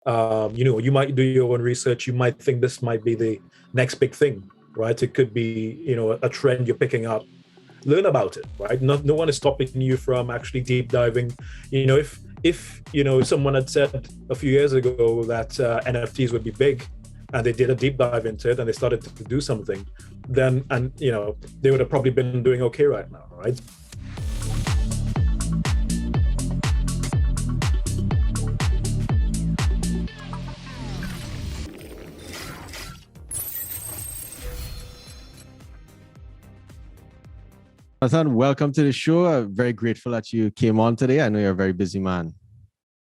You might do your own research. You might think this might be the next big thing, right? It could be, a trend you're picking up. Learn about it, right? No one is stopping you from actually deep diving. If someone had said a few years ago that NFTs would be big, and they did a deep dive into it and they started to do something, then they would have probably been doing okay right now, right? Jonathan, welcome to the show. I'm very grateful that you came on today. I know you're a very busy man.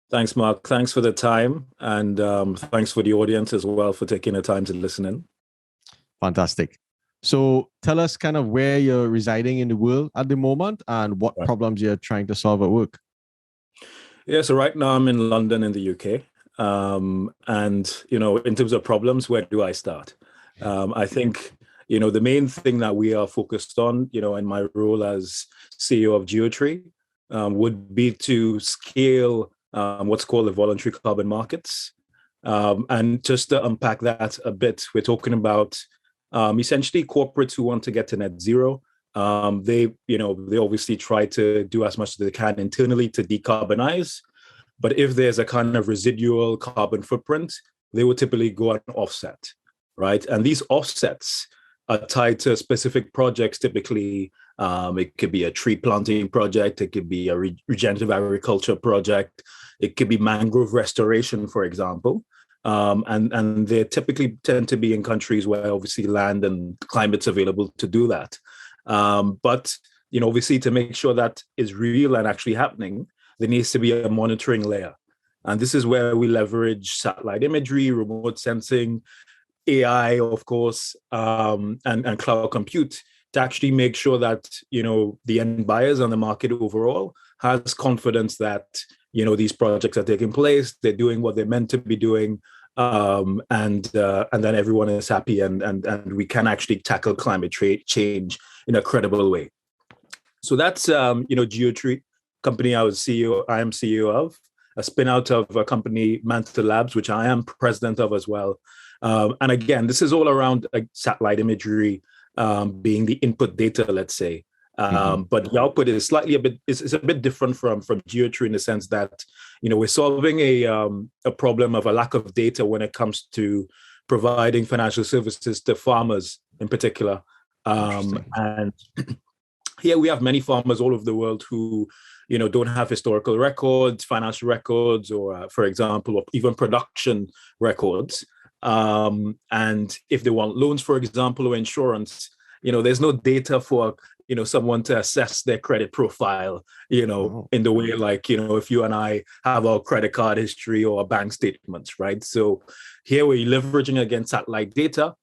Thanks, Mark. Thanks for the time. And thanks for the audience as well for taking the time to listen in. Fantastic. So tell us kind of where you're residing in the world at the moment and what problems you're trying to solve at work. Yeah, so right now I'm in London in the UK. And in terms of problems, where do I start? I think the main thing that we are focused on, in my role as CEO of GEOTree, would be to scale what's called the voluntary carbon markets. And just to unpack that a bit, we're talking about essentially corporates who want to get to net zero. They obviously try to do as much as they can internally to decarbonize. But if there's a kind of residual carbon footprint, they would typically go on offset, right? And these offsets are tied to specific projects. Typically, it could be a tree planting project. It could be a regenerative agriculture project. It could be mangrove restoration, for example. And they typically tend to be in countries where obviously land and climate's available to do that. But obviously to make sure that is real and actually happening, there needs to be a monitoring layer. And this is where we leverage satellite imagery, remote sensing, AI, of course, and cloud compute to actually make sure that, the end buyers on the market overall has confidence that, these projects are taking place, they're doing what they're meant to be doing, and then everyone is happy and we can actually tackle climate change in a credible way. So that's, GEOTree, company I am CEO of, a spin out of a company, Mantle Labs, which I am president of as well. And again, this is all around satellite imagery being the input data, let's say. But the output is it's a bit different from GEOTree in the sense that, we're solving a problem of a lack of data when it comes to providing financial services to farmers in particular. And here we have many farmers all over the world who, don't have historical records, financial records, or for example, or even production records. And if they want loans, for example, or insurance, there's no data for, someone to assess their credit profile, in the way like, if you and I have our credit card history or our bank statements, right? So here we're leveraging against satellite data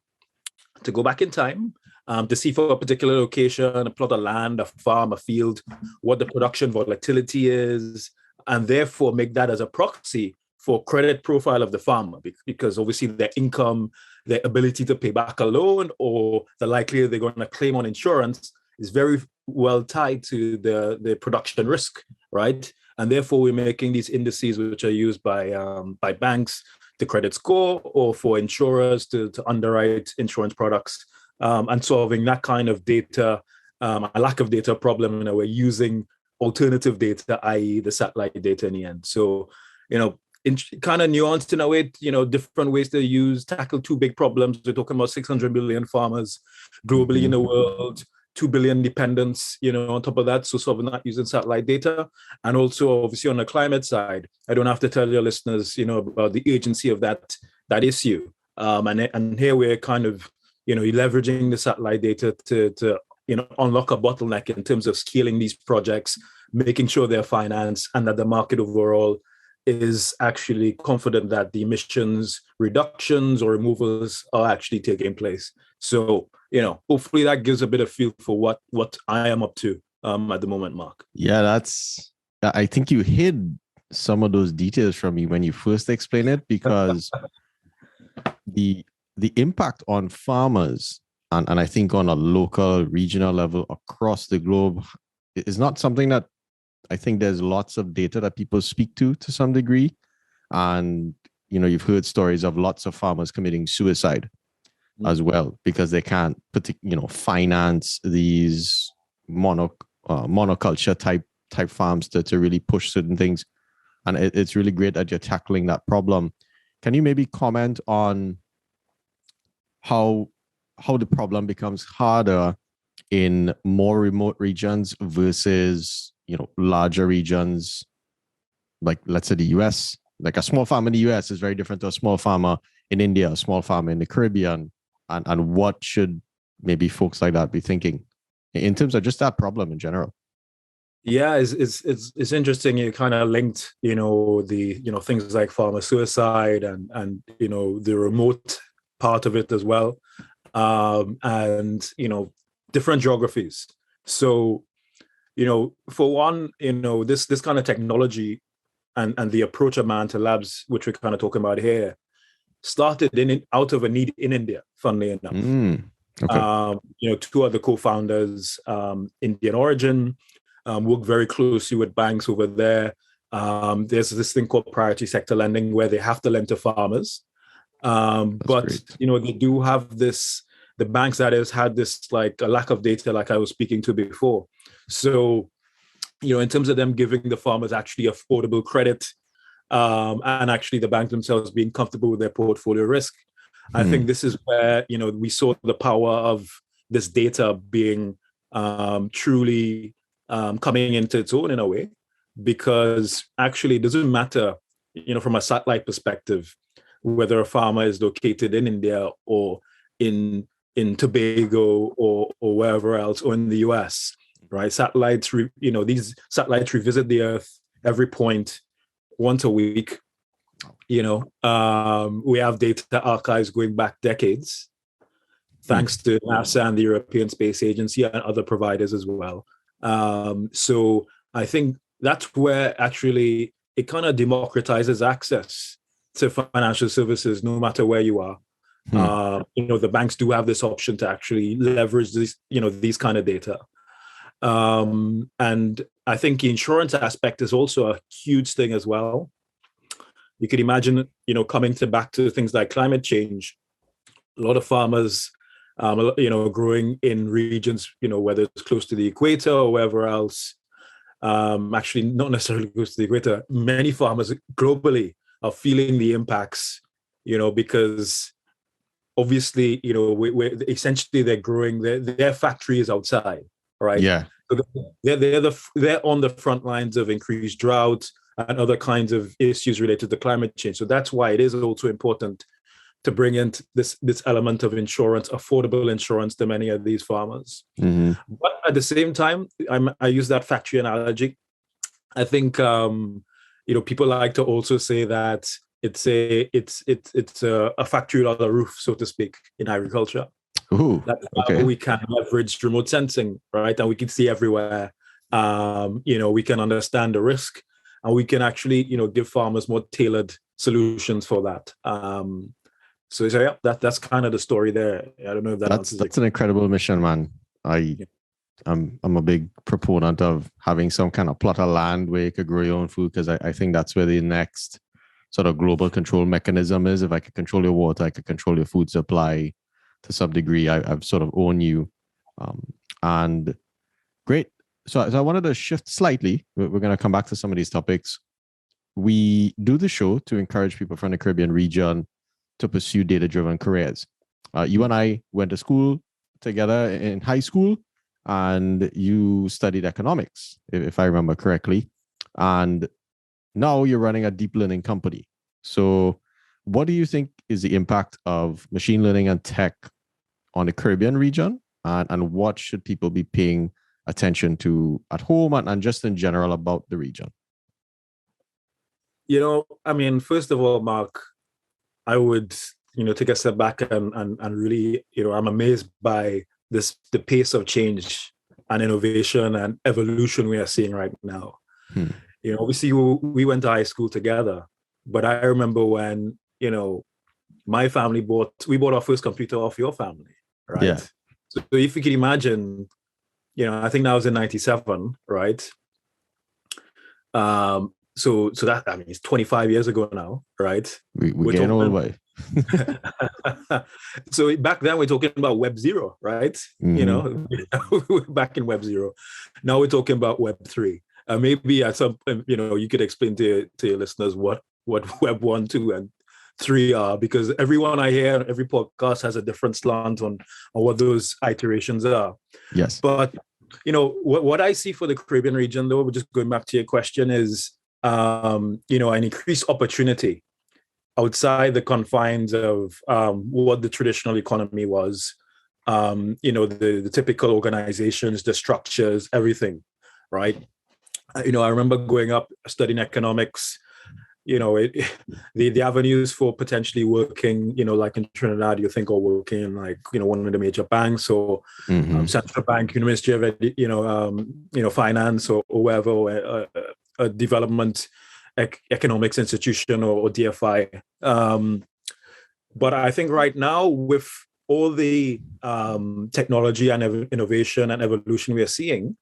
to go back in time, to see for a particular location, a plot of land, a farm, a field, what the production volatility is, and therefore make that as a proxy for credit profile of the farmer, because obviously their income, their ability to pay back a loan, or the likelihood they're going to claim on insurance is very well tied to the production risk, right? And therefore we're making these indices which are used by banks to credit score or for insurers to underwrite insurance products, and solving that kind of data, a lack of data problem, we're using alternative data, i.e. the satellite data in the end. So, kind of nuanced in a way, different ways to tackle two big problems. We're talking about 600 million farmers globally in the world, 2 billion dependents, on top of that. So solving that using satellite data. And also obviously on the climate side, I don't have to tell your listeners, about the urgency of that issue. And here we're kind of, leveraging the satellite data to unlock a bottleneck in terms of scaling these projects, making sure they're financed and that the market overall is actually confident that the emissions reductions or removals are actually taking place. So, hopefully that gives a bit of feel for what I am up to at the moment, Mark. Yeah, I think you hid some of those details from me when you first explained it, because the impact on farmers and I think on a local, regional level across the globe is not something that I think there's lots of data that people speak to some degree. And you've heard stories of lots of farmers committing suicide as well because they can't finance these monoculture type farms to really push certain things. And it's really great that you're tackling that problem. Can you maybe comment on how the problem becomes harder in more remote regions versus larger regions, like let's say the US? Like a small farm in the US is very different to a small farmer in India, a small farmer in the Caribbean, and what should maybe folks like that be thinking in terms of just that problem in general? Yeah, it's interesting. You kind of linked, the things like farmer suicide and the remote part of it as well, and different geographies. So, for one, this kind of technology and the approach of Mantle Labs, which we're kind of talking about here, started out of a need in India, funnily enough. Okay. Two other co-founders, Indian origin, work very closely with banks over there. There's this thing called priority sector lending where they have to lend to farmers. But great. they do have this, the banks that has had this like a lack of data, like I was speaking to before. So, in terms of them giving the farmers actually affordable credit, and actually the banks themselves being comfortable with their portfolio risk, I think this is where, we saw the power of this data being truly coming into its own in a way, because actually it doesn't matter, from a satellite perspective, whether a farmer is located in India or in Tobago or wherever else, or in the US, right? Satellites, these satellites revisit the Earth every point once a week. We have data archives going back decades, thanks to NASA and the European Space Agency and other providers as well. So I think that's where actually it kind of democratizes access to financial services, no matter where you are. The banks do have this option to actually leverage these kind of data. And I think the insurance aspect is also a huge thing as well. You could imagine, coming back to things like climate change, a lot of farmers, growing in regions, whether it's close to the equator or wherever else, actually not necessarily close to the equator, many farmers globally are feeling the impacts, because obviously, essentially they're growing, their factory is outside, right? Yeah. So they're on the front lines of increased drought and other kinds of issues related to climate change. So that's why it is also important to bring in this element of insurance, affordable insurance, to many of these farmers. But at the same time, I use that factory analogy. I think people like to also say that it's a factory on a roof, so to speak, in agriculture. Ooh, That's okay. how we can leverage remote sensing, right? And we can see everywhere. We can understand the risk, and we can actually, give farmers more tailored solutions for that. So yeah, that's kind of the story there. I don't know if that's an incredible mission, man. I'm a big proponent of having some kind of plot of land where you could grow your own food, because I think that's where the next sort of global control mechanism is. If I could control your water, I could control your food supply to some degree. I've sort of owned you. And great. So I wanted to shift slightly. We're going to come back to some of these topics. We do the show to encourage people from the Caribbean region to pursue data-driven careers. You and I went to school together in high school, and you studied economics, if I remember correctly. And now you're running a deep learning company. So what do you think is the impact of machine learning and tech on the Caribbean region? And what should people be paying attention to at home and just in general about the region? First of all, Mark, I would, take a step back and really, I'm amazed by the pace of change and innovation and evolution we are seeing right now. Obviously we went to high school together, but I remember when, my family bought our first computer off your family, right? Yeah. So if you can imagine, I think that was in 97, right? so that, I mean, it's 25 years ago now, right? We're getting old, boy. So back then we're talking about Web 0, right? You know, back in Web 0. Now we're talking about Web 3. Maybe at some point, you know, you could explain to your listeners what Web 1, 2, and 3 are, because everyone I hear, every podcast has a different slant on what those iterations are. Yes. But, you know, what I see for the Caribbean region, though, just going back to your question, is, you know, an increased opportunity outside the confines of what the traditional economy was, you know, the typical organizations, the structures, everything, right? You know, I remember growing up studying economics, you know, the avenues for potentially working, you know, like in Trinidad, you think, working in, like, you know, one of the major banks, or central bank, Ministry of, you know, finance, or whoever, or a development economics institution, or DFI. But I think right now, with all the technology and innovation and evolution we are seeing,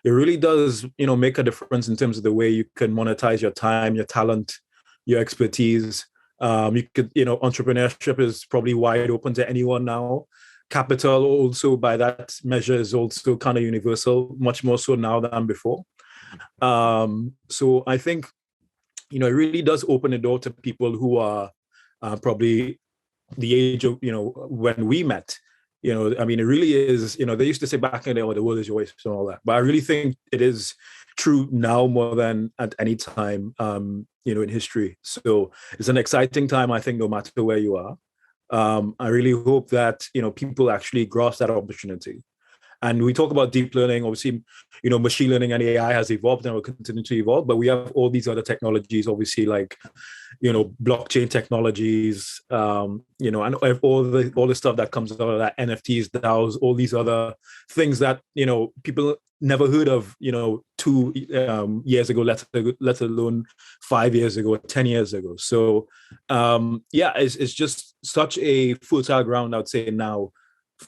it really does, you know, make a difference in terms of the way you can monetize your time, your talent, your expertise. You could, you know, entrepreneurship is probably wide open to anyone now. Capital also, by that measure, is also kind of universal, much more so now than before. So I think, you know, it really does open the door to people who are probably the age of, you know, when we met. You know, I mean, it really is, you know, they used to say back in the day, oh, the world is your oyster and all that. But I really think it is true now more than at any time, you know, in history. So it's an exciting time, I think, no matter where you are. I really hope that, you know, people actually grasp that opportunity. And we talk about deep learning, obviously, you know, machine learning and AI has evolved and will continue to evolve, but we have all these other technologies, obviously, like, you know, blockchain technologies, you know, and all the stuff that comes out of that, NFTs, DAOs, all these other things that, you know, people never heard of, you know, 2 years ago, let alone 5 years ago, 10 years ago. So, yeah, it's just such a fertile ground, I would say, now,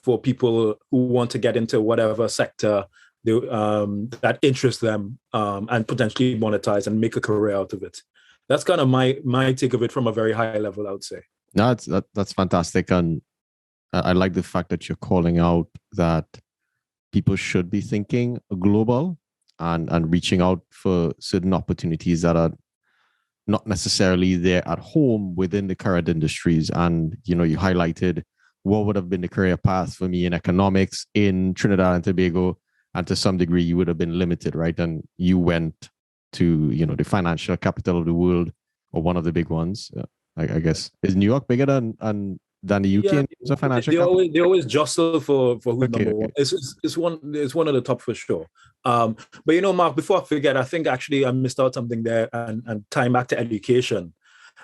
for people who want to get into whatever sector that interests them, and potentially monetize and make a career out of it. That's kind of my take of it from a very high level, I would say. No, that's fantastic. And I like the fact that you're calling out that people should be thinking global and reaching out for certain opportunities that are not necessarily there at home within the current industries. And, you know, you highlighted what would have been the career path for me in economics in Trinidad and Tobago. And to some degree, you would have been limited, right? And you went to, you know, the financial capital of the world, or one of the big ones. I guess, is New York bigger than the UK in terms of financial capital? They always jostle for who's number one. It's one of the top for sure. But, you know, Mark, before I forget, I think actually I missed out something there, and tying back to education.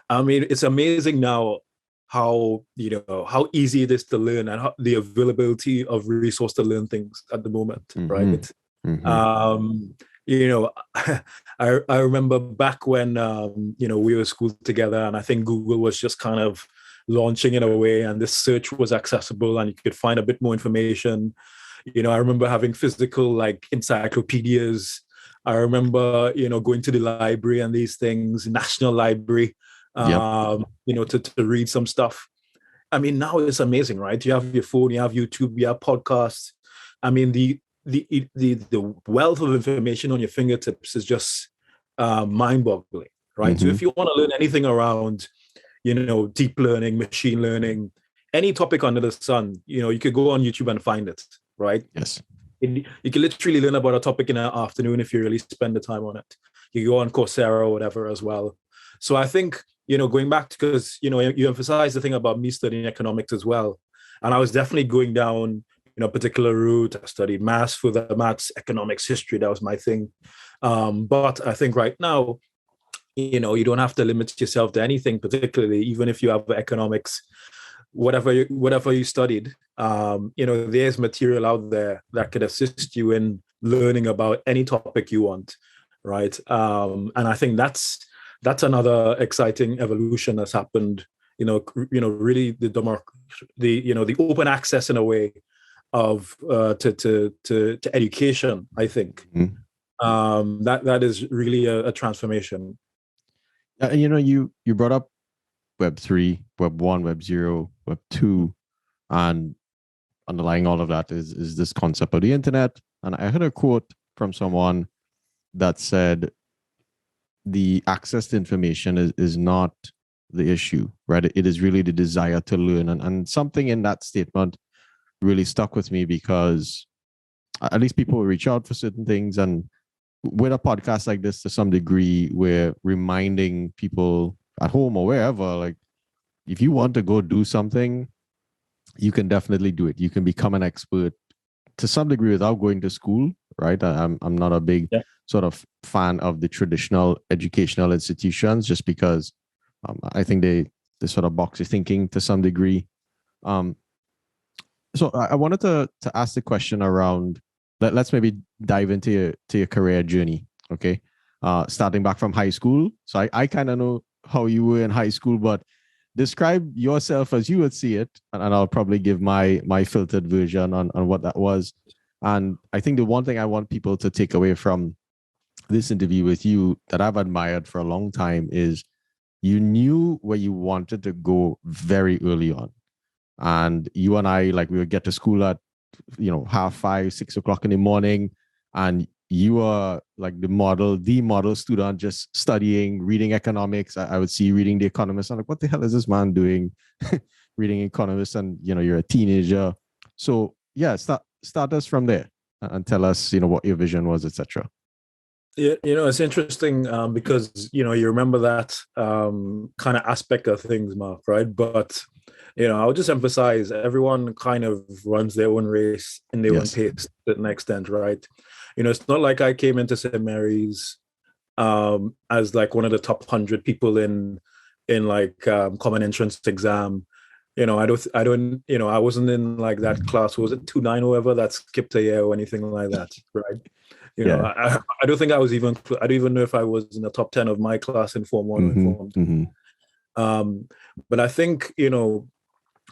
I mean, it's amazing now how, you know, how easy it is to learn, and how the availability of resource to learn things at the moment, right? You know, I remember back when, you know, we were schooled together, and I think Google was just kind of launching in a way, and this search was accessible, and you could find a bit more information. You know, I remember having physical, like, encyclopedias. I remember, you know, going to the library and these things, National Library, you know, to read some stuff. I mean, now it's amazing, right? You have your phone, you have YouTube, you have podcasts. I mean, the wealth of information on your fingertips is just mind-boggling, right? So if you want to learn anything around, you know, deep learning, machine learning, any topic under the sun, you know, you could go on YouTube and find it, right? Yes. You can literally learn about a topic in an afternoon if you really spend the time on it. You go on Coursera or whatever as well. So I think, you know, going back to, because, you know, you emphasize the thing about me studying economics as well. And I was definitely going down, you know, a particular route. I studied maths, further maths, economics, history. That was my thing. But I think right now, you know, you don't have to limit yourself to anything, particularly even if you have economics, whatever you studied. You know, there's material out there that could assist you in learning about any topic you want, right? And I think that's another exciting evolution that's happened. You know, really the open access in a way of to education, I think. That is really a transformation. You know, you brought up Web3, Web1, Web0, Web2, and underlying all of that is this concept of the internet. And I heard a quote from someone that said the access to information is not the issue, right? It is really the desire to learn. And something in that statement really stuck with me because at least people will reach out for certain things. And with a podcast like this, to some degree, we're reminding people at home or wherever, like, if you want to go do something, you can definitely do it. You can become an expert to some degree without going to school, right? I'm not a big sort of fan of the traditional educational institutions just because I think they sort of box your thinking to some degree. So I wanted to ask the question around, let's maybe dive into your career journey, okay? Starting back from high school. So I kind of know how you were in high school, but describe yourself as you would see it, and I'll probably give my filtered version on what that was. And I think the one thing I want people to take away from this interview with you that I've admired for a long time is you knew where you wanted to go very early on. And you and I, like, we would get to school at 5:30, 6 o'clock in the morning, and you are like the model student, just studying, reading economics. I would see you reading The Economist. I'm like, what the hell is this man doing reading Economist? And you're a teenager. So yeah, start us from there and tell us what your vision was, etc. Yeah, it's interesting because you remember that kind of aspect of things, Mark, right? But I'll just emphasize everyone kind of runs their own race in their own pace to an extent, right? It's not like I came into St. Mary's as like one of the top 100 people in like common entrance exam. I wasn't in like that class. Was it 2.9 or whatever that skipped a year or anything like that, right? I don't think I was even. I don't even know if I was in the top 10 of my class in Form 1 or Form 2. But I think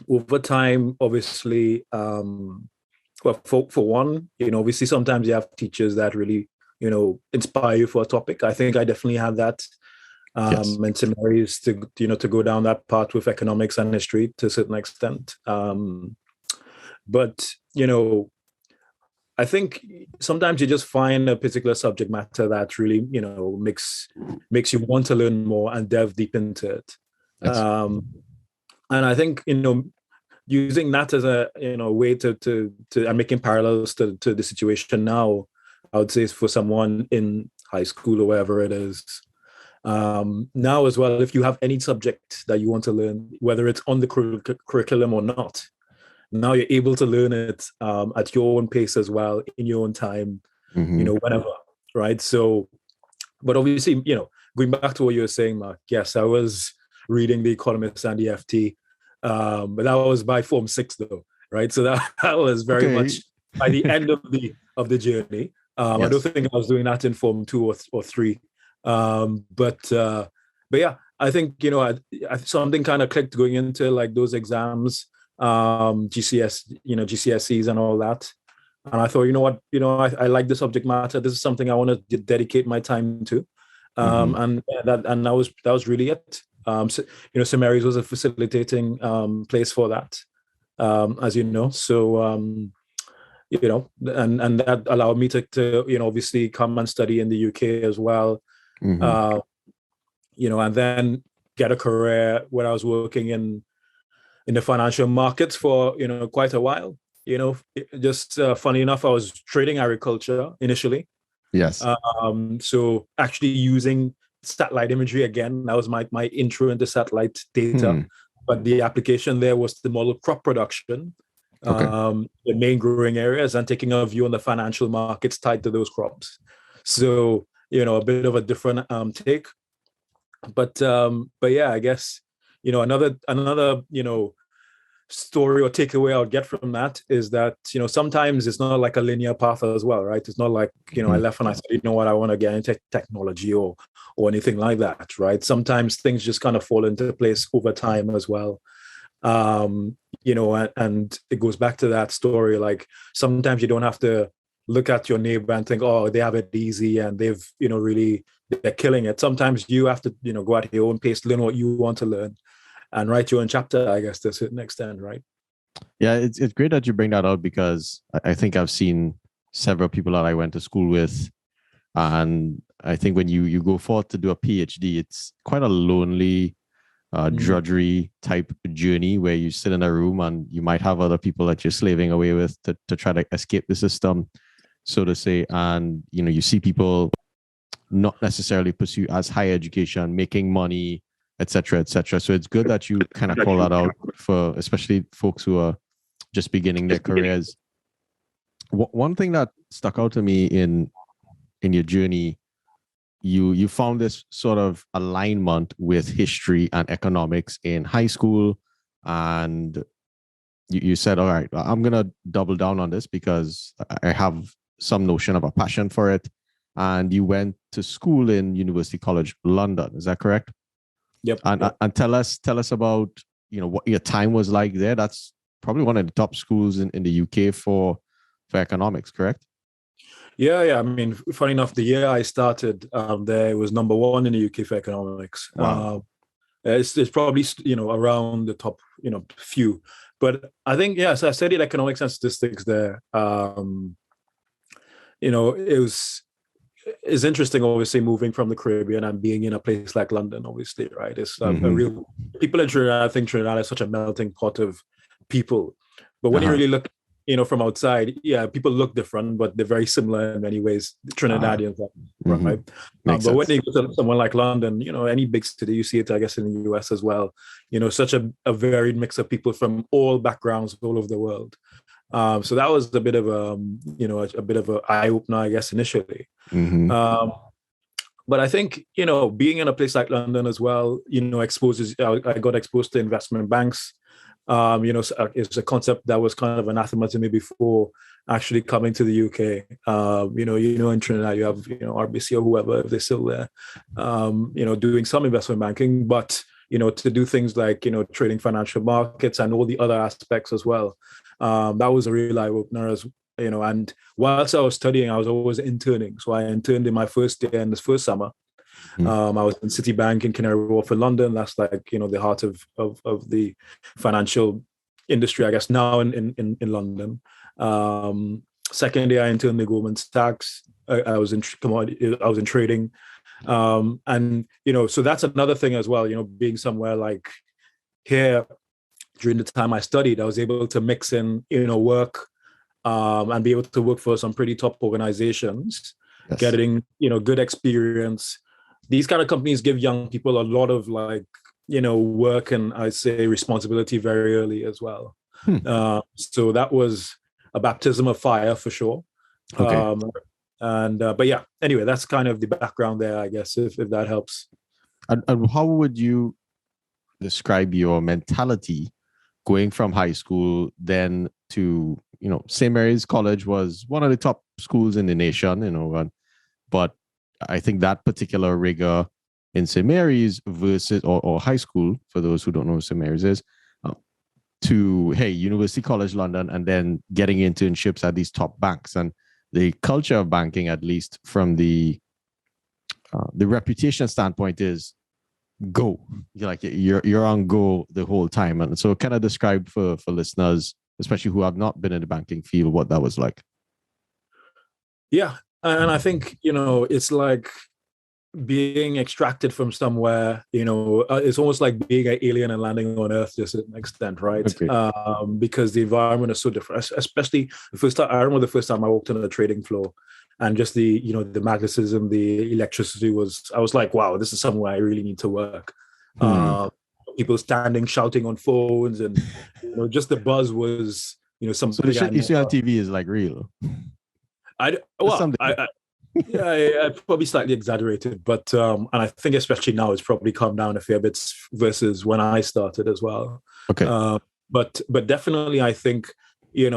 over time, obviously, well, for one, obviously sometimes you have teachers that really, inspire you for a topic. I think I definitely had that in St. Mary's to go down that path with economics and history to a certain extent. But I think sometimes you just find a particular subject matter that really, makes you want to learn more and delve deep into it. And I think, using that as a way to and making parallels to the situation now, I would say for someone in high school or wherever it is, now as well, if you have any subject that you want to learn, whether it's on the curriculum or not, now you're able to learn it at your own pace as well, in your own time, whenever, right? So, but obviously, going back to what you were saying, Mark, yes, I was reading The Economist and the FT, but that was by Form 6 though, right? So that was very much by the end of the journey. I don't think I was doing that in Form 2 or 3. But yeah, I think, something kind of clicked going into like those exams, GCSEs and all that. And I thought, I like the subject matter. This is something I want to dedicate my time to. And that was really it. St. Mary's was a facilitating place for that, as you know. So, and that allowed me to obviously come and study in the UK as well. And then get a career where I was working in the financial markets for quite a while. Just funny enough, I was trading agriculture initially. Yes. So actually using satellite imagery again, that was my intro into satellite data. But the application there was to model crop production, the main growing areas, and taking a view on the financial markets tied to those crops. So a bit of a different take. But yeah, I guess another story or takeaway I'll get from that is that sometimes it's not like a linear path as well, right? It's not like I left and I said, what, I want to get into technology or anything like that, right? Sometimes things just kind of fall into place over time as well. And it goes back to that story, like sometimes you don't have to look at your neighbor and think, oh, they have it easy and they've, really, they're killing it. Sometimes you have to, go at your own pace, learn what you want to learn and write your own chapter, I guess, to a certain extent, right? Yeah, it's great that you bring that out, because I think I've seen several people that I went to school with, and I think when you go forth to do a PhD, it's quite a lonely, drudgery type journey where you sit in a room and you might have other people that you're slaving away with to try to escape the system, so to say. And you see people not necessarily pursue as higher education, making money, etc., etc. So it's good that you kind of call that out for especially folks who are just beginning their careers. One thing that stuck out to me in your journey, you found this sort of alignment with history and economics in high school, and you said, all right, I'm going to double down on this because I have some notion of a passion for it. And you went to school in University College London. Is that correct? Yep. And tell us about, what your time was like there. That's probably one of the top schools in the UK for economics, correct? Yeah. I mean, funny enough, the year I started there, it was number one in the UK for economics. Wow. It's probably, around the top, few. But I think, so I studied economics and statistics there. It's interesting, obviously, moving from the Caribbean and being in a place like London, obviously, right? It's a real, people in Trinidad, I think Trinidad is such a melting pot of people. But when you really look, from outside, people look different, but they're very similar in many ways, Trinidadians, right? But when you go to someone like London, any big city, you see it, I guess, in the US as well, such a varied mix of people from all backgrounds all over the world. So that was a bit of a bit of an eye opener, I guess, initially. But I think, being in a place like London as well, exposes, I got exposed to investment banks. It's a concept that was kind of anathema to me before actually coming to the UK. In Trinidad, you have, RBC or whoever, if they're still there, doing some investment banking, but, to do things like, trading financial markets and all the other aspects as well. That was a real eye opener and whilst I was studying, I was always interning. So I interned in my first year in this first summer. I was in Citibank in Canary Wharf in London. That's like, the heart of the financial industry, I guess, now in London. Second year, I interned in Goldman Sachs. I was in commodity. I was in trading. And, so that's another thing as well, being somewhere like here during the time I studied, I was able to mix in, work and be able to work for some pretty top organizations, getting, good experience. These kind of companies give young people a lot of work and I'd say responsibility very early as well. So that was a baptism of fire for sure. Okay. But yeah, anyway, that's kind of the background there, I guess, if that helps. And how would you describe your mentality going from high school then to, St. Mary's College was one of the top schools in the nation, but I think that particular rigor in St. Mary's versus, or high school, for those who don't know what St. Mary's is, to, University College London, and then getting internships at these top banks. And the culture of banking, at least from the reputation standpoint, is go. You're on go the whole time. And so kind of describe for listeners, especially who have not been in the banking field, what that was like. Yeah. And I think, it's like being extracted from somewhere, it's almost like being an alien and landing on Earth to a certain extent, right? Okay. Because the environment is so different, especially the first time. I remember the first time I walked on the trading floor and just the, the magnetism, the electricity I was like, wow, this is somewhere I really need to work. People standing, shouting on phones and, just the buzz was, something. So the shit you see on TV is like real. I probably slightly exaggerated, but and I think especially now it's probably come down a fair bit versus when I started as well. Okay. But definitely, I think it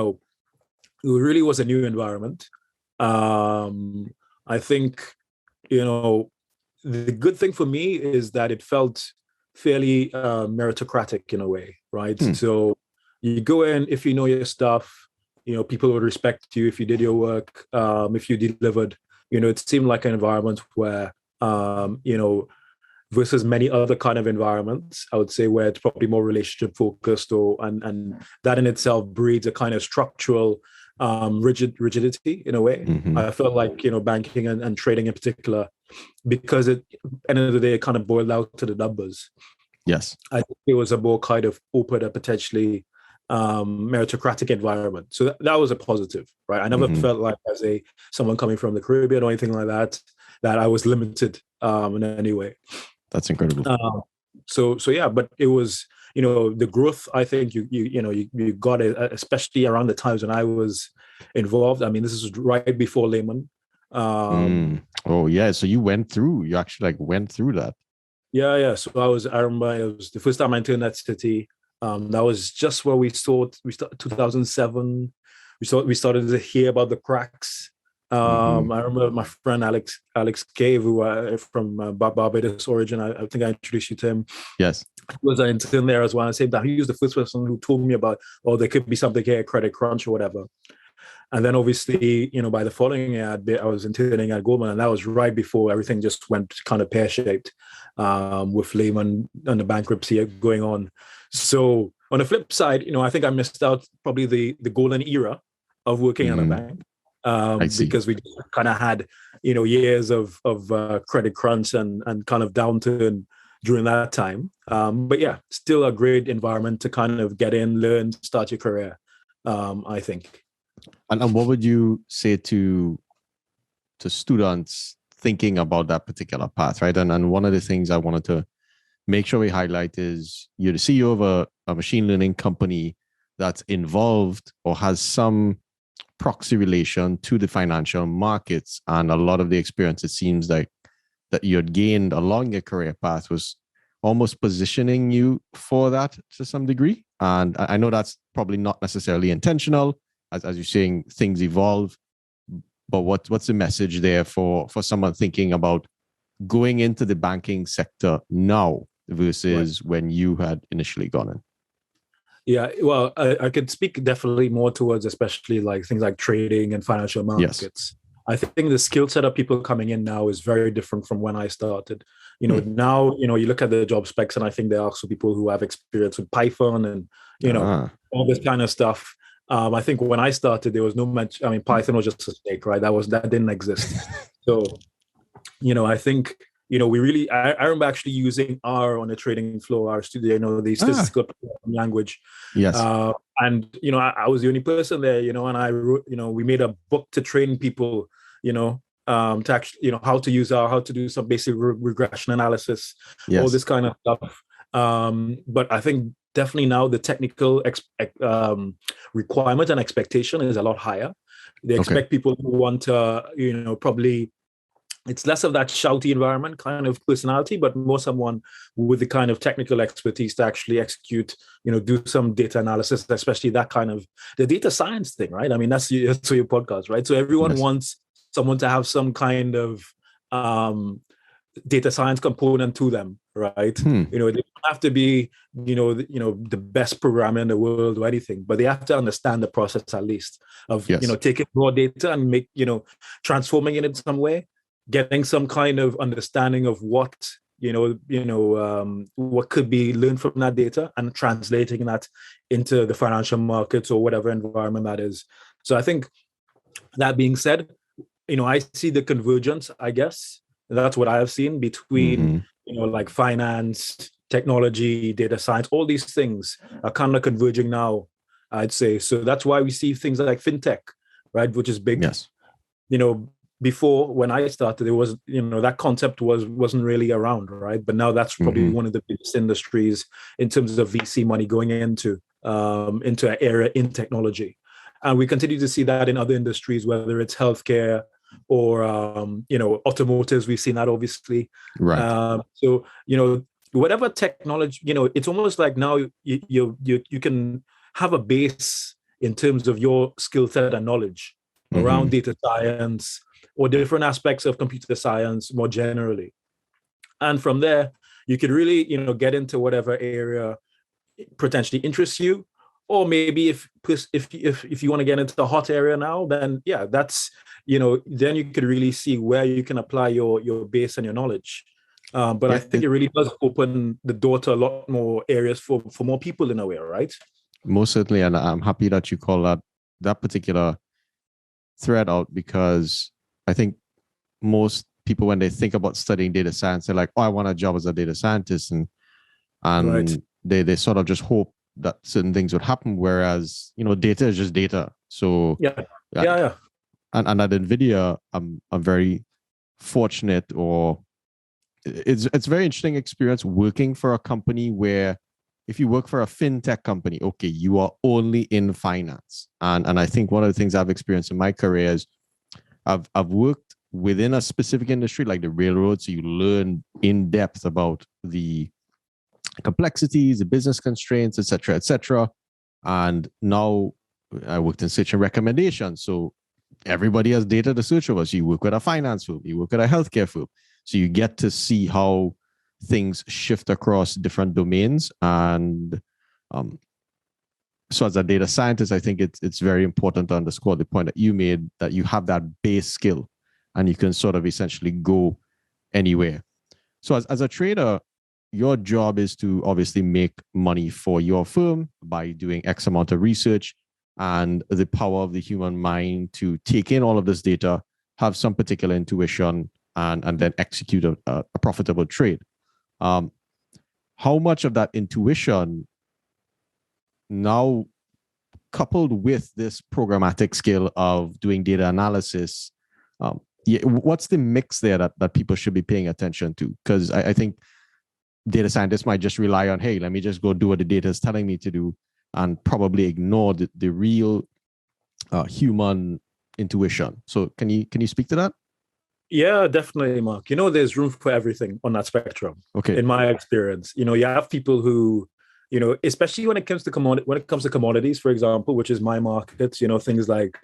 really was a new environment. I think the good thing for me is that it felt fairly meritocratic in a way, right? So you go in, if you know your stuff, people would respect you if you did your work, if you delivered. It seemed like an environment where, versus many other kind of environments, I would say, where it's probably more relationship focused, and that in itself breeds a kind of structural rigidity in a way. Mm-hmm. I felt like banking and trading in particular, because at the end of the day, it kind of boiled out to the numbers. Yes, I think it was a more kind of open and potentially meritocratic environment. So that was a positive, right? I never felt like, as someone coming from the Caribbean or anything like that, that I was limited in any way. That's incredible. So yeah, but it was, the growth. I think you got it, especially around the times when I was involved. I mean, this is right before Lehman. Oh yeah, so you actually went through that. Yeah. So I remember it was the first time I entered that city. That was just where we started 2007. We started to hear about the cracks. I remember my friend Alex Cave, who from Barbados origin. I think I introduced you to him. Yes, he was an intern there as well. At the same time, he was the first person who told me about, there could be something here, credit crunch or whatever. And then obviously, by the following year, I was interning at Goldman, and that was right before everything just went kind of pear-shaped with Lehman and the bankruptcy going on. So on the flip side, I think I missed out probably the golden era of working at a bank. Because we kind of had, years of credit crunch and kind of downturn during that time. But yeah, still a great environment to kind of get in, learn, start your career, I think. And what would you say to students thinking about that particular path, right? And one of the things I wanted to make sure we highlight is you're the CEO of a machine learning company that's involved or has some proxy relation to the financial markets, and a lot of the experience, it seems like, that you had gained along your career path was almost positioning you for that to some degree. And I know that's probably not necessarily intentional, as you're saying, things evolve. But what's the message there for someone thinking about going into the banking sector now versus when you had initially gone in? Yeah, well, I could speak definitely more towards especially like things like trading and financial markets. Yes. I think the skill set of people coming in now is very different from when I started. Now, you look at the job specs, and I think there are also people who have experience with Python and, all this kind of stuff. I think when I started, there was no much, Python was just a snake, right? That didn't exist. So, I think, we really, I remember actually using R on the trading floor, our studio, the statistical language. Yes. And, I was the only person there, and I wrote, we made a book to train people, to actually, how to use R, how to do some basic regression analysis, all this kind of stuff. But I think definitely now the technical requirement and expectation is a lot higher. They expect people who want to, probably, it's less of that shouty environment kind of personality, but more someone with the kind of technical expertise to actually execute, do some data analysis, especially that kind of the data science thing, right? I mean, that's your podcast, right? So everyone wants someone to have some kind of data science component to them, right? They don't have to be, the best programmer in the world or anything, but they have to understand the process at least of, taking raw data and transforming it in some way, getting some kind of understanding of what what could be learned from that data and translating that into the financial markets or whatever environment that is. So I think, that being said, I see the convergence, I guess. That's what I have seen between, like finance, technology, data science, all these things are kind of converging now, I'd say. So that's why we see things like fintech, right, which is big. Yes. Before, when I started, it was, that concept wasn't really around, right? But now that's probably one of the biggest industries in terms of VC money going into an area in technology. And we continue to see that in other industries, whether it's healthcare or, automotives. We've seen that, obviously. Right. So, whatever technology, it's almost like now you can have a base in terms of your skill set and knowledge around data science or different aspects of computer science more generally. And from there, you could really, get into whatever area potentially interests you, Or maybe if you want to get into the hot area now, then yeah, that's, then you could really see where you can apply your base and your knowledge. But I Yeah, think it really does open the door to a lot more areas for more people in a way, right? most certainly, and I'm happy that you call that particular thread out, because I think most people, when they think about studying data science, they're like, "Oh, I want a job as a data scientist," and Right. they sort of just hope that certain things would happen. Whereas, data is just data. So, Yeah. yeah, Yeah. Yeah. and at Nvidia, I'm very fortunate, or it's a very interesting experience working for a company where, if you work for a fintech company, okay, you are only in finance. And I think one of the things I've experienced in my career is I've worked within a specific industry like the railroad, so you learn in depth about the complexities, the business constraints, etc., etc. And now I worked in search and recommendation, so everybody has data to search over. So you work with a finance firm, you work with a healthcare firm, so you get to see how things shift across different domains. And um, so as a data scientist, I think it's very important to underscore the point that you made, that you have that base skill and you can sort of essentially go anywhere. So as a trader, your job is to obviously make money for your firm by doing X amount of research, and the power of the human mind to take in all of this data, have some particular intuition, and then execute a profitable trade. Um, how much of that intuition, now coupled with this programmatic skill of doing data analysis, yeah, what's the mix there that people should be paying attention to? Because I think data scientists might just rely on, hey, let me just go do what the data is telling me to do, and probably ignore the real human intuition. So can you speak to that? Yeah, definitely, Mark. There's room for everything on that spectrum. Okay. In my experience, you have people who, especially when it comes to commodities, for example, which is my market. Things like,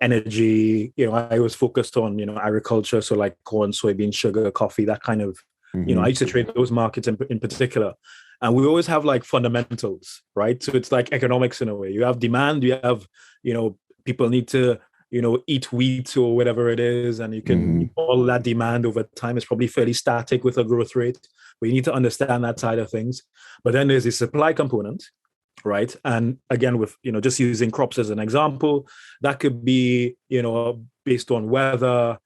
energy. I was focused on agriculture, so like corn, soybean, sugar, coffee, that kind of. I used to trade those markets in particular, and we always have like fundamentals, right? So it's like economics in a way. You have demand, you have, people need to eat wheat or whatever it is, and you can all that demand over time is probably fairly static with a growth rate. But you need to understand that side of things. But then there's the supply component, right? And again, with just using crops as an example, that could be based on weather,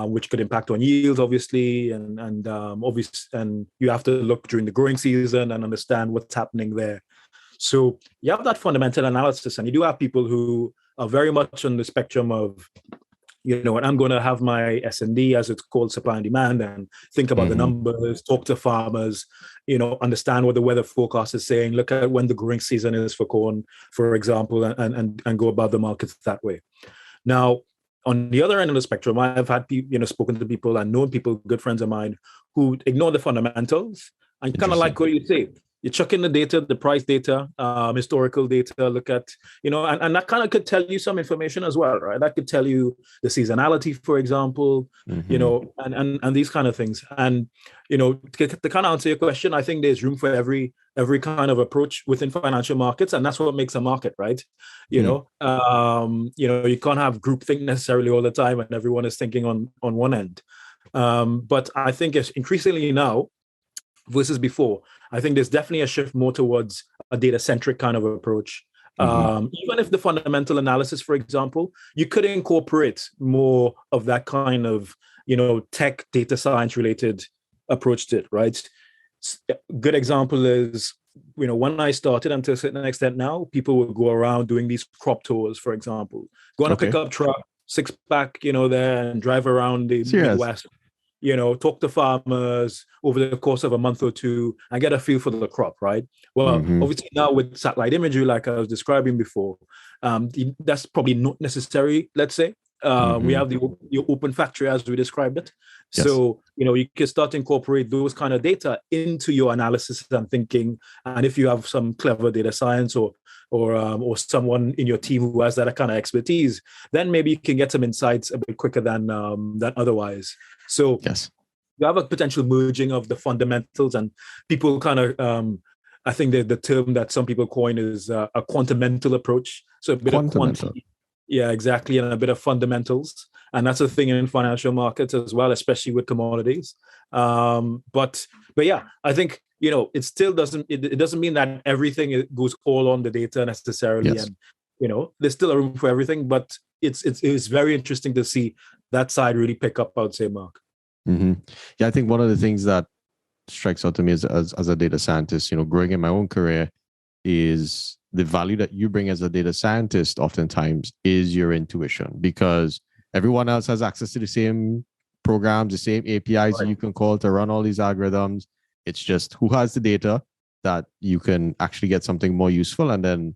which could impact on yields, obviously, and you have to look during the growing season and understand what's happening there. So you have that fundamental analysis, and you do have people who are very much on the spectrum of, and I'm going to have my S&D, as it's called, supply and demand, and think about the numbers, talk to farmers, understand what the weather forecast is saying, look at when the growing season is for corn, for example, and go about the markets that way. Now, on the other end of the spectrum, I've had spoken to people and known people, good friends of mine, who ignore the fundamentals and kind of like what you say. You chuck in the data, the price data, historical data, look at, and that kind of could tell you some information as well, right? That could tell you the seasonality, for example, and these kind of things. And, to kind of answer your question, I think there's room for every kind of approach within financial markets, and that's what makes a market, right? You can't have groupthink necessarily all the time, and everyone is thinking on one end. But I think it's increasingly now versus before, I think there's definitely a shift more towards a data-centric kind of approach. Even if the fundamental analysis, for example, you could incorporate more of that kind of, tech data science related approach to it, right? A good example is, when I started, and to a certain extent now, people will go around doing these crop tours, for example, go on a pickup truck, six pack, there, and drive around the Midwest. Talk to farmers over the course of a month or two and get a feel for the crop, right? Well, obviously now with satellite imagery, like I was describing before, that's probably not necessary, let's say. We have the open factory as we described it. Yes. So, you can start to incorporate those kind of data into your analysis and thinking. And if you have some clever data science or someone in your team who has that kind of expertise, then maybe you can get some insights a bit quicker than otherwise. So yes, you have a potential merging of the fundamentals, and people kind of I think the term that some people coin is a quantamental approach. So a bit of quantity, yeah, exactly, and a bit of fundamentals. And that's a thing in financial markets as well, especially with commodities. But yeah, I think, it still doesn't, it doesn't mean that everything goes all on the data necessarily. Yes. And, there's still a room for everything, but it's very interesting to see that side really pick up, I would say, Mark. Mm-hmm. Yeah, I think one of the things that strikes out to me as a data scientist, growing in my own career, is the value that you bring as a data scientist oftentimes is your intuition, because everyone else has access to the same programs, the same APIs Right. you can call to run all these algorithms. It's just who has the data that you can actually get something more useful, and then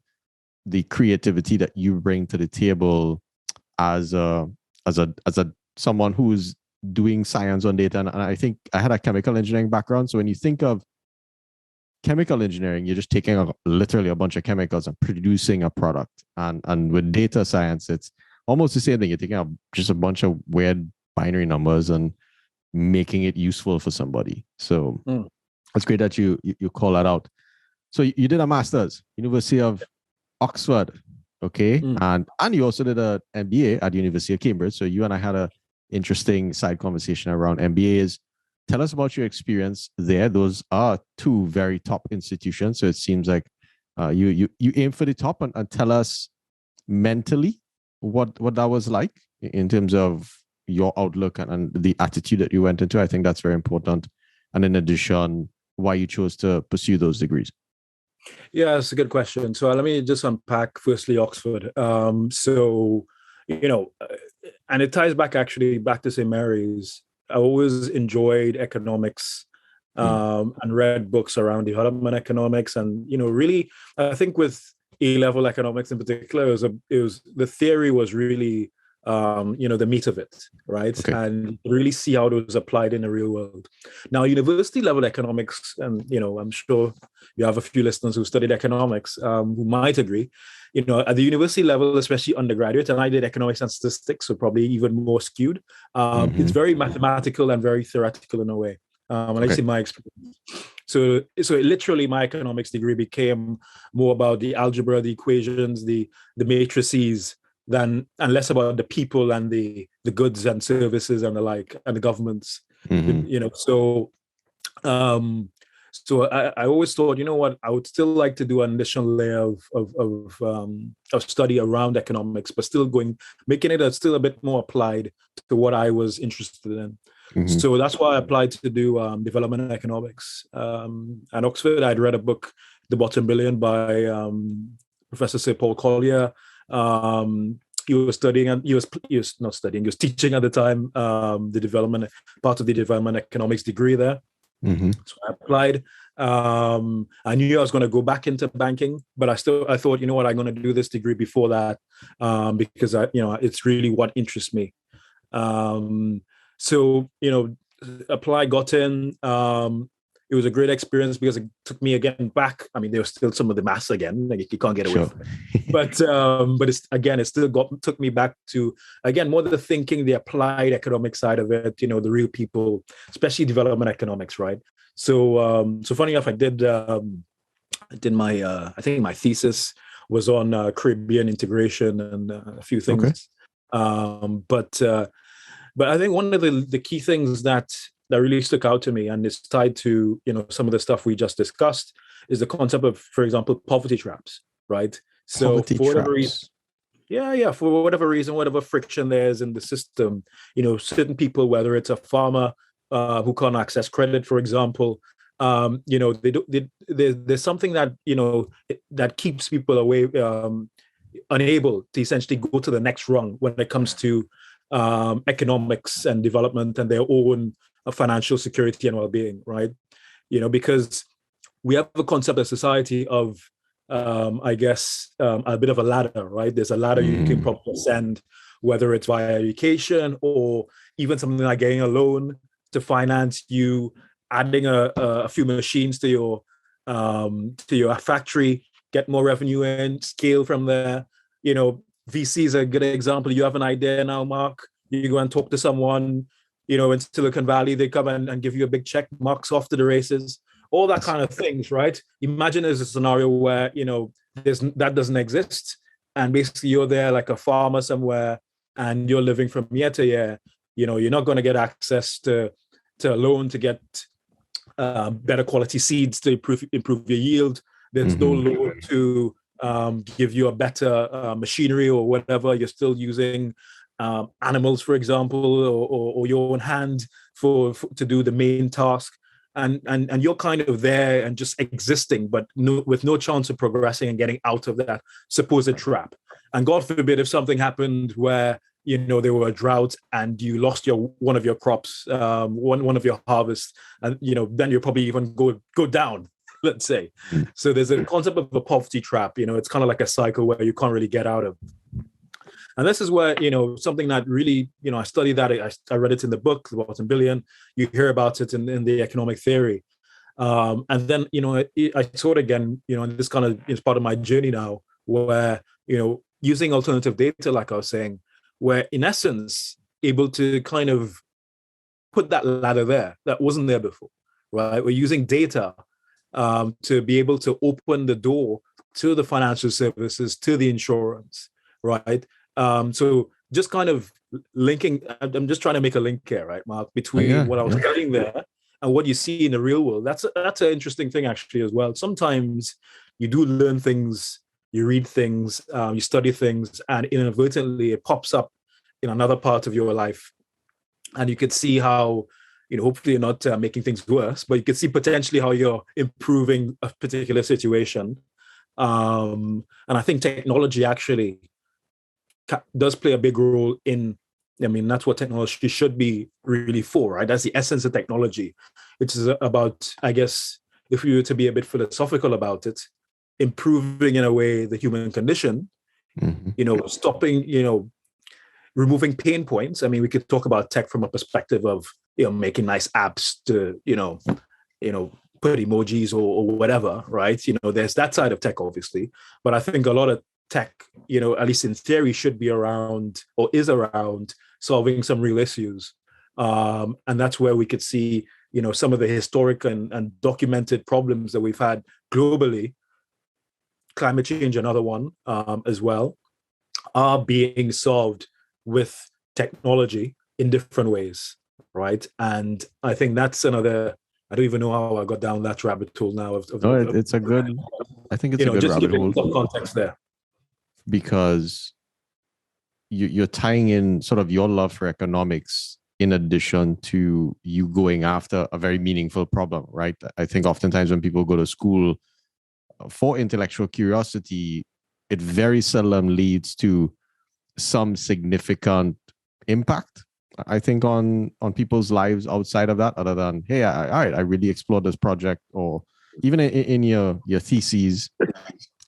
the creativity that you bring to the table as a someone who's doing science on data. And I think I had a chemical engineering background, so when you think of chemical engineering, you're just taking literally a bunch of chemicals and producing a product. And with data science, it's almost the same thing. You're taking just a bunch of weird binary numbers and making it useful for somebody. So it's great that you call that out. So you did a master's, University of Oxford, okay, and you also did an MBA at the University of Cambridge. So you and I had a interesting side conversation around MBAs. Tell us about your experience there. Those are two very top institutions. So it seems like you aim for the top, and tell us mentally what that was like in terms of your outlook and the attitude that you went into. I think that's very important. And in addition, why you chose to pursue those degrees. Yeah, that's a good question. So let me just unpack firstly Oxford. And it ties back to St. Mary's. I always enjoyed economics and read books around development economics. And, really, I think with A-level economics in particular, the theory was really, the meat of it, right? Okay. And really see how it was applied in the real world. Now, university level economics, and, I'm sure you have a few listeners who studied economics who might agree, at the university level, especially undergraduate, and I did economics and statistics, so probably even more skewed. It's very mathematical and very theoretical in a way. And I see my experience. So literally my economics degree became more about the algebra, the equations, the matrices, and less about the people and the goods and services and the like, and the governments. So I always thought, I would still like to do an additional layer of study around economics, but still making it still a bit more applied to what I was interested in. So that's why I applied to do development economics. At Oxford, I'd read a book, The Bottom Billion, by Professor Sir Paul Collier. He was teaching at the time the part of the development economics degree there. So I applied. I knew I was going to go back into banking, but I thought, I'm going to do this degree before that because it's really what interests me. So apply, got in. It was a great experience because it took me again back. I mean, there was still some of the maths again, like you can't get away from it. But it still took me back to, again, more the thinking, the applied economic side of it, the real people, especially development economics, right? So funny enough, I did my I think my thesis was on Caribbean integration and a few things. Okay. But I think one of the key things that really stuck out to me, and it's tied to some of the stuff we just discussed, is the concept of, for example, poverty traps, right? So for whatever reason, for whatever reason, whatever friction there is in the system, certain people, whether it's a farmer who can't access credit, for example, there's something that that keeps people away, unable to essentially go to the next rung when it comes to economics and development and their own financial security and well-being, right? Because we have a concept of society of, I guess, a bit of a ladder, right? There's a ladder you can probably ascend, whether it's via education or even something like getting a loan to finance you, adding a few machines to your factory, get more revenue in, scale from there. VC is a good example. You have an idea now, Mark. You go and talk to someone, in Silicon Valley, they come and give you a big check, Mark's off to the races. all that kind of things, right? Imagine there's a scenario where, that doesn't exist. And basically you're there like a farmer somewhere and you're living from year to year. You're not going to get access to a loan to get better quality seeds to improve your yield. There's no loan to give you a better machinery or whatever. You're still using animals, for example, or your own hand to do the main task. And you're kind of there and just existing, but with no chance of progressing and getting out of that supposed trap. And God forbid if something happened where there were a drought and you lost one of your crops, one of your harvests, and then you probably even go down, let's say. So there's a concept of a poverty trap. It's kind of like a cycle where you can't really get out of. And this is where, something that really, I studied that. I read it in the book, The Bottom Billion. You hear about it in the economic theory. And then, I saw it again, and this kind of is part of my journey now, where, using alternative data, like I was saying, where in essence, able to kind of put that ladder there that wasn't there before, right? We're using data to be able to open the door to the financial services, to the insurance, right? So just kind of linking, I'm just trying to make a link here, right, Mark, between what I was studying there and what you see in the real world. That's an interesting thing actually as well. Sometimes you do learn things, you read things, you study things, and inadvertently it pops up in another part of your life. And you could see how, hopefully you're not making things worse, but you could see potentially how you're improving a particular situation. And I think technology actually does play a big role in, that's what technology should be really for, right? That's the essence of technology. It's about, I guess, if we were to be a bit philosophical about it, improving in a way the human condition, stopping, removing pain points. We could talk about tech from a perspective of, making nice apps to, put emojis or whatever, right? There's that side of tech, obviously. But I think a lot of tech, at least in theory, should be around or is around solving some real issues. And that's where we could see, some of the historic and documented problems that we've had globally, climate change, another one as well, are being solved with technology in different ways, right? And I think that's another, I don't even know how I got down that rabbit hole now. It's a good, I think it's a good just rabbit hole. Some context there. Because you're tying in sort of your love for economics in addition to you going after a very meaningful problem, right? I think oftentimes when people go to school for intellectual curiosity, it very seldom leads to some significant impact, I think, on people's lives outside of that, other than, hey, I really explored this project, or even in your theses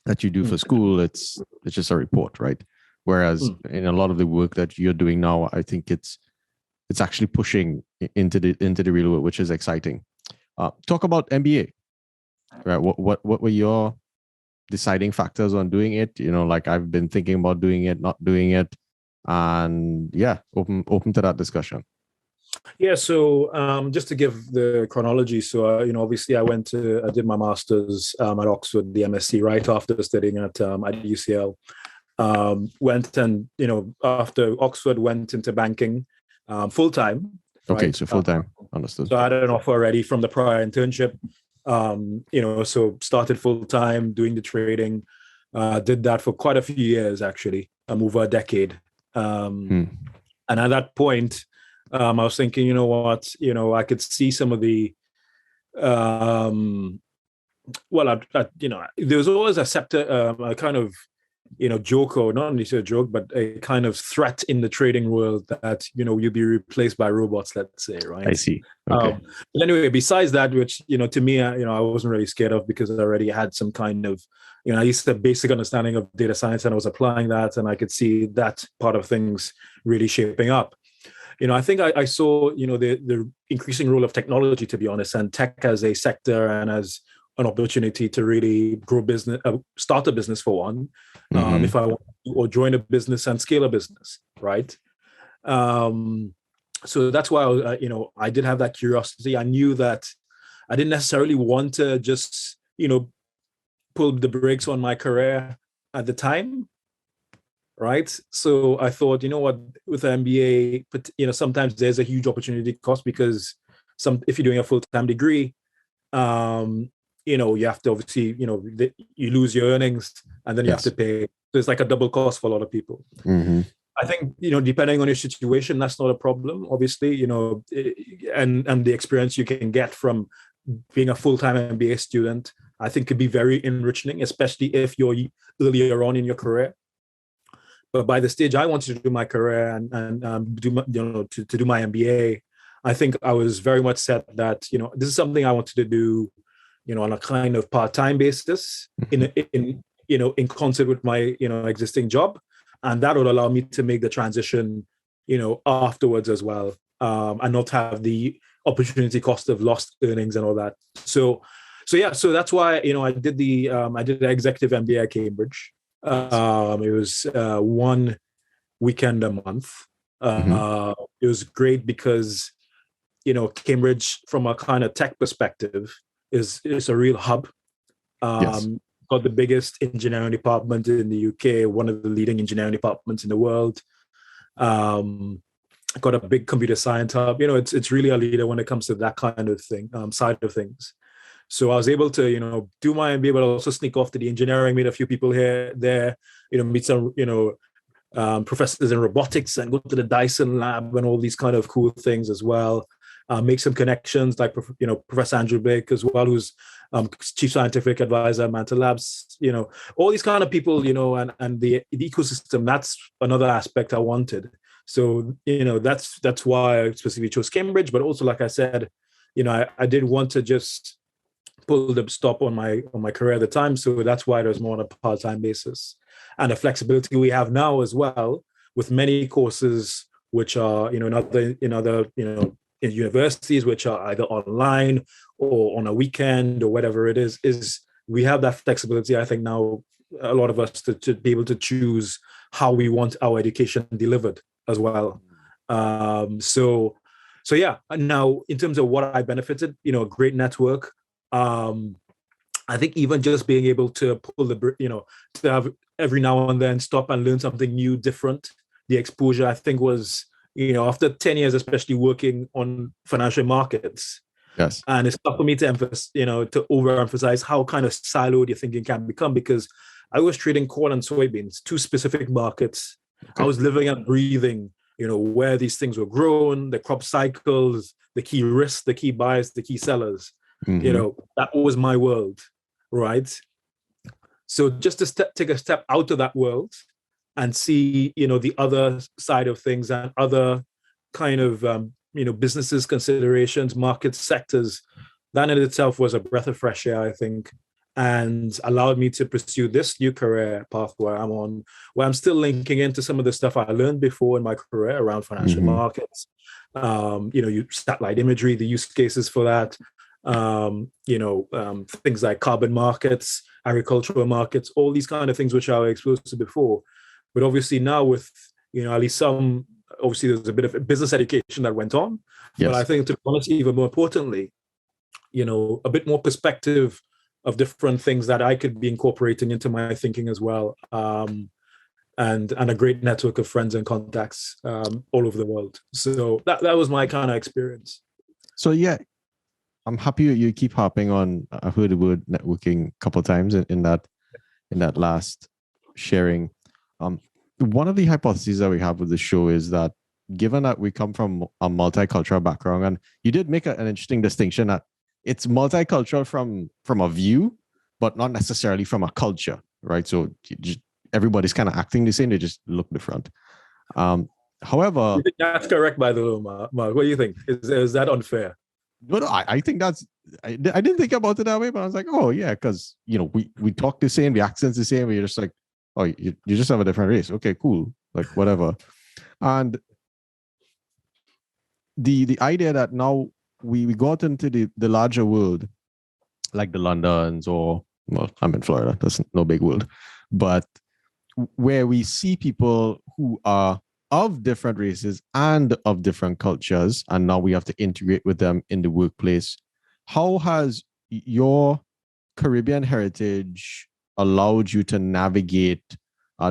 that you do for school, it's just a report, right? Whereas in a lot of the work that you're doing now, I think it's actually pushing into the real world, which is exciting. Talk about MBA, right? What were your deciding factors on doing it? Like I've been thinking about doing it, not doing it, and open to that discussion. Yeah, so just to give the chronology, so obviously I did my master's at Oxford, the MSc, right after studying at UCL. Went and after Oxford, went into banking full time. Okay, right? So full time, understood. So I had an offer already from the prior internship. So started full time doing the trading. Did that for quite a few years, actually, over a decade. And at that point, I was thinking, you know what, I could see some of the, there was always a kind of, joke, or not only a joke, but a kind of threat in the trading world that, you'll be replaced by robots, let's say, right? I see. Okay. But anyway, besides that, which, to me, I wasn't really scared of, because I already had some kind of, I used to have basic understanding of data science, and I was applying that, and I could see that part of things really shaping up. I think I saw, the increasing role of technology, to be honest, and tech as a sector and as an opportunity to really grow business, start a business for one, if I want to, or join a business and scale a business, right? So that's why I did have that curiosity. I knew that I didn't necessarily want to just, pull the brakes on my career at the time, right? So I thought, you know what, with an MBA, sometimes there's a huge opportunity cost because if you're doing a full-time degree, you have to obviously, you lose your earnings and then you have to pay. So it's like a double cost for a lot of people. Mm-hmm. I think, depending on your situation, that's not a problem, obviously, and the experience you can get from being a full-time MBA student, I think could be very enriching, especially if you're earlier on in your career. But by the stage I wanted to do my career and do my, to do my MBA, I think I was very much set that, this is something I wanted to do, on a kind of part-time basis in concert with my, existing job. And that would allow me to make the transition, afterwards as well, and not have the opportunity cost of lost earnings and all that. So that's why, I did the executive MBA at Cambridge. It was 1 weekend a month. It was great because, Cambridge, from a kind of tech perspective, is a real hub. Got the biggest engineering department in the UK, one of the leading engineering departments in the world. Got a big computer science hub. It's really a leader when it comes to that kind of thing, side of things. So I was able to, do my MBA, but also sneak off to the engineering, meet a few people there, meet some, professors in robotics and go to the Dyson lab and all these kind of cool things as well. Make some connections, like, Professor Andrew Blake as well, who's chief scientific advisor at Mantle Labs, all these kind of people, and the ecosystem. That's another aspect I wanted. So, that's why I specifically chose Cambridge. But also, like I said, I didn't want to just pull the stop on my career at the time. So that's why it was more on a part-time basis. And the flexibility we have now as well, with many courses which are, in other in universities, which are either online or on a weekend or whatever it is we have that flexibility, I think, now, a lot of us, to be able to choose how we want our education delivered as well. So yeah. Now, in terms of what I benefited, a great network. I think even just being able to pull to have every now and then stop and learn something new, different, the exposure, I think, was, after 10 years, especially working on financial markets. Yes. And it's tough for me to emphasize, to overemphasize how kind of siloed your thinking can become, because I was trading corn and soybeans, two specific markets. Okay. I was living and breathing, where these things were grown, the crop cycles, the key risks, the key buyers, the key sellers. Mm-hmm. That was my world, right? So just to take a step out of that world and see, the other side of things and other kind of, businesses, considerations, market sectors, that in itself was a breath of fresh air, I think, and allowed me to pursue this new career path where I'm on, where I'm still linking into some of the stuff I learned before in my career around financial markets. Satellite imagery, the use cases for that, things like carbon markets, agricultural markets, all these kind of things which I was exposed to before. But obviously now with, at least obviously there's a bit of business education that went on. Yes. But I think, to be honest, even more importantly, a bit more perspective of different things that I could be incorporating into my thinking as well. And a great network of friends and contacts all over the world. So that was my kind of experience. So yeah, I'm happy you keep harping on. I heard the word networking a couple of times in that last sharing. One of the hypotheses that we have with the show is that, given that we come from a multicultural background, and you did make an interesting distinction that it's multicultural from a view, but not necessarily from a culture, right? So everybody's kind of acting the same; they just look different. However, you think that's correct, by the way, Mark. What do you think? Is that unfair? No, I think that's. I didn't think about it that way, but I was like, oh yeah, because we talk the same, the accent's the same. We're just like, oh, you just have a different race. Okay, cool, like whatever. And the idea that now we got into the larger world, like the Londons, or, well, I'm in Florida, that's no big world, but where we see people who are of different races and of different cultures, and now we have to integrate with them in the workplace. how has your Caribbean heritage allowed you to navigate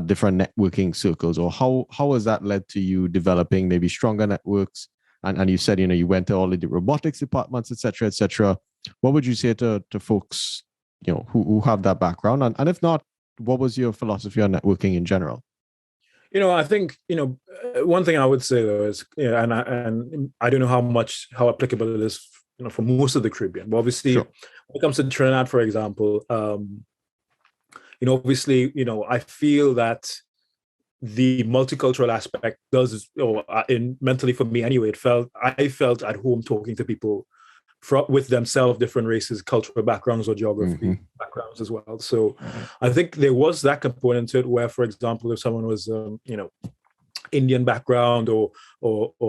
different networking circles, or how has that led to you developing maybe stronger networks? And you said, you went to all of the robotics departments, et cetera, et cetera. What would you say to folks, who have that background? And if not, what was your philosophy on networking in general? I think, one thing I would say though is, and I don't know how applicable it is, for most of the Caribbean. But obviously, Sure. when it comes to Trinidad, for example, obviously, I feel that the multicultural aspect does, mentally for me anyway, I felt at home talking to people with themselves, different races, cultural backgrounds, or geography backgrounds as well. So I think there was that component to it where, for example, if someone was, Indian background or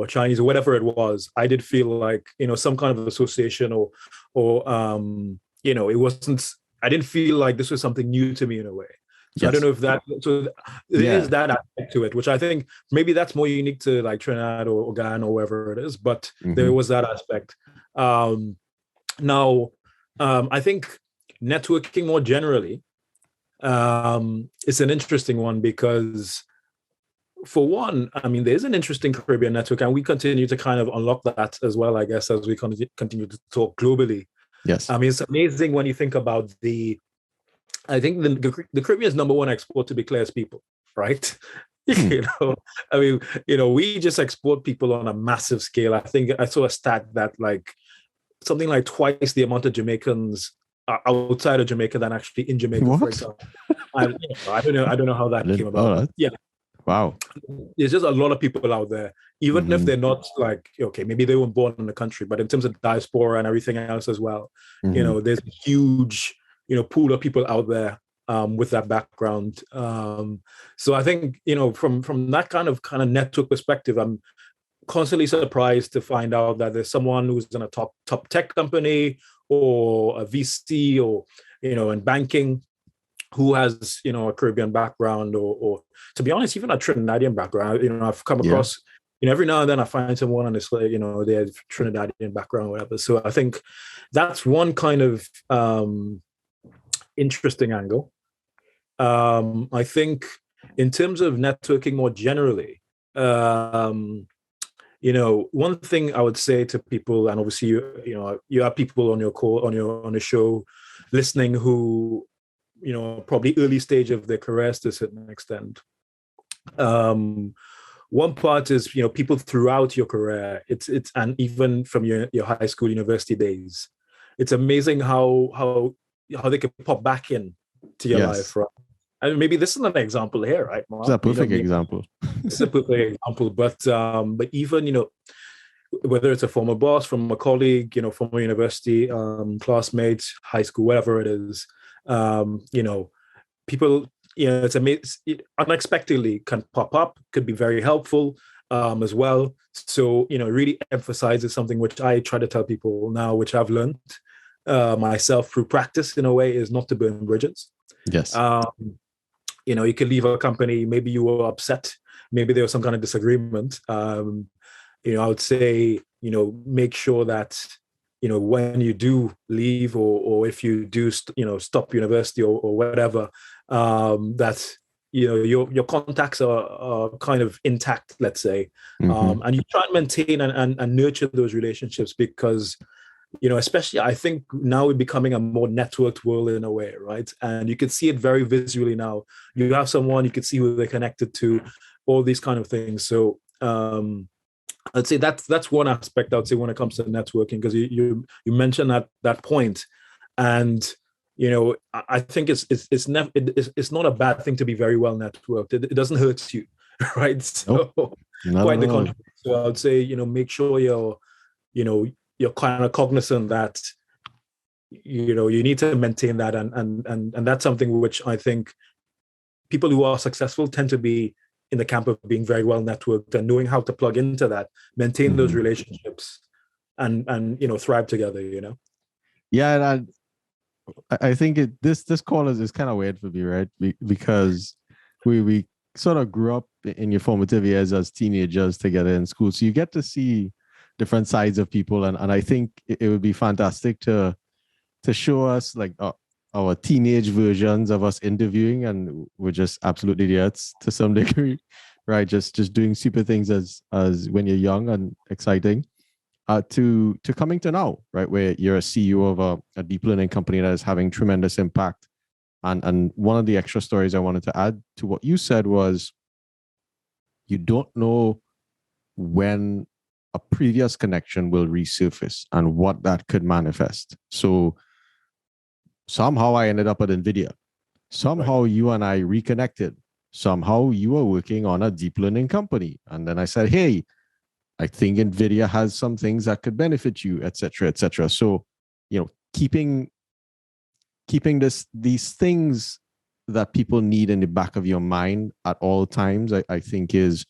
Chinese or whatever it was, I did feel like, some kind of association or it wasn't, I didn't feel like this was something new to me in a way. So yes. I don't know if that, so there is that aspect to it, which I think maybe that's more unique to like Trinidad or Ghana or wherever it is, but there was that aspect. Now, I think networking more generally, it's an interesting one because, for one, I mean, there's an interesting Caribbean network, and we continue to kind of unlock that as well, I guess, as we continue to talk globally. Yes. I mean, it's amazing when you think about I think the Caribbean's number one export, to be clear, is people, right? I mean, we just export people on a massive scale. I think I saw a stat that like something like twice the amount of Jamaicans outside of Jamaica than actually in Jamaica, for example. I don't know how that came about. Yeah. Wow. There's just a lot of people out there, even if they're not like, okay, maybe they weren't born in the country, but in terms of diaspora and everything else as well, there's a huge, pool of people out there with that background. So I think, from that kind of network perspective, I'm constantly surprised to find out that there's someone who's in a top tech company or a VC or, in banking, who has, a Caribbean background or to be honest, even a Trinidadian background. I've come across, every now and then I find someone and it's like, they have Trinidadian background or whatever. So I think that's one kind of interesting angle. I think in terms of networking more generally, one thing I would say to people, and obviously you have people on your call, on the show listening who, probably early stage of their careers to a certain extent. One part is, people throughout your career, it's and even from your high school, university days, it's amazing how they can pop back in to your life, right? I mean, maybe this is an example here, right, Mark? It's a perfect example. It's a perfect example, but even, whether it's a former boss, from a colleague, former university classmates, high school, whatever it is, people, it's amazing, unexpectedly can pop up, could be very helpful as well. So, really emphasizes something which I try to tell people now, which I've learned myself through practice in a way, is not to burn bridges. Yes. You could leave a company, maybe you were upset, maybe there was some kind of disagreement. I would say, make sure that, when you do leave or if you do, stop university or whatever, that, your contacts are kind of intact, let's say. And you try and maintain and nurture those relationships because, especially I think now we're becoming a more networked world in a way, right? And you can see it very visually now. You have someone, you can see who they're connected to, all these kind of things. So, I'd say that's one aspect I'd say when it comes to networking, because you mentioned that point, and I think it's not a bad thing to be very well networked. It doesn't hurt you, right? So quite the contrary. So I'd say make sure you're kind of cognizant that you need to maintain that, and that's something which I think people who are successful tend to be in the camp of being very well networked and knowing how to plug into that, maintain those relationships, and thrive together. Yeah, and I think this call is kind of weird for me, right? Because we sort of grew up in your formative years as teenagers together in school, so you get to see different sides of people, and I think it would be fantastic to show us like our teenage versions of us interviewing, and we're just absolute idiots to some degree, right? Just doing super things as when you're young and exciting, to coming to now, right, where you're a CEO of a deep learning company that is having tremendous impact. And one of the extra stories I wanted to add to what you said was, you don't know when a previous connection will resurface and what that could manifest. So somehow I ended up at NVIDIA. Somehow you and I reconnected. Somehow you were working on a deep learning company. And then I said, hey, I think NVIDIA has some things that could benefit you, et cetera, et cetera. So, keeping these things that people need in the back of your mind at all times, I think is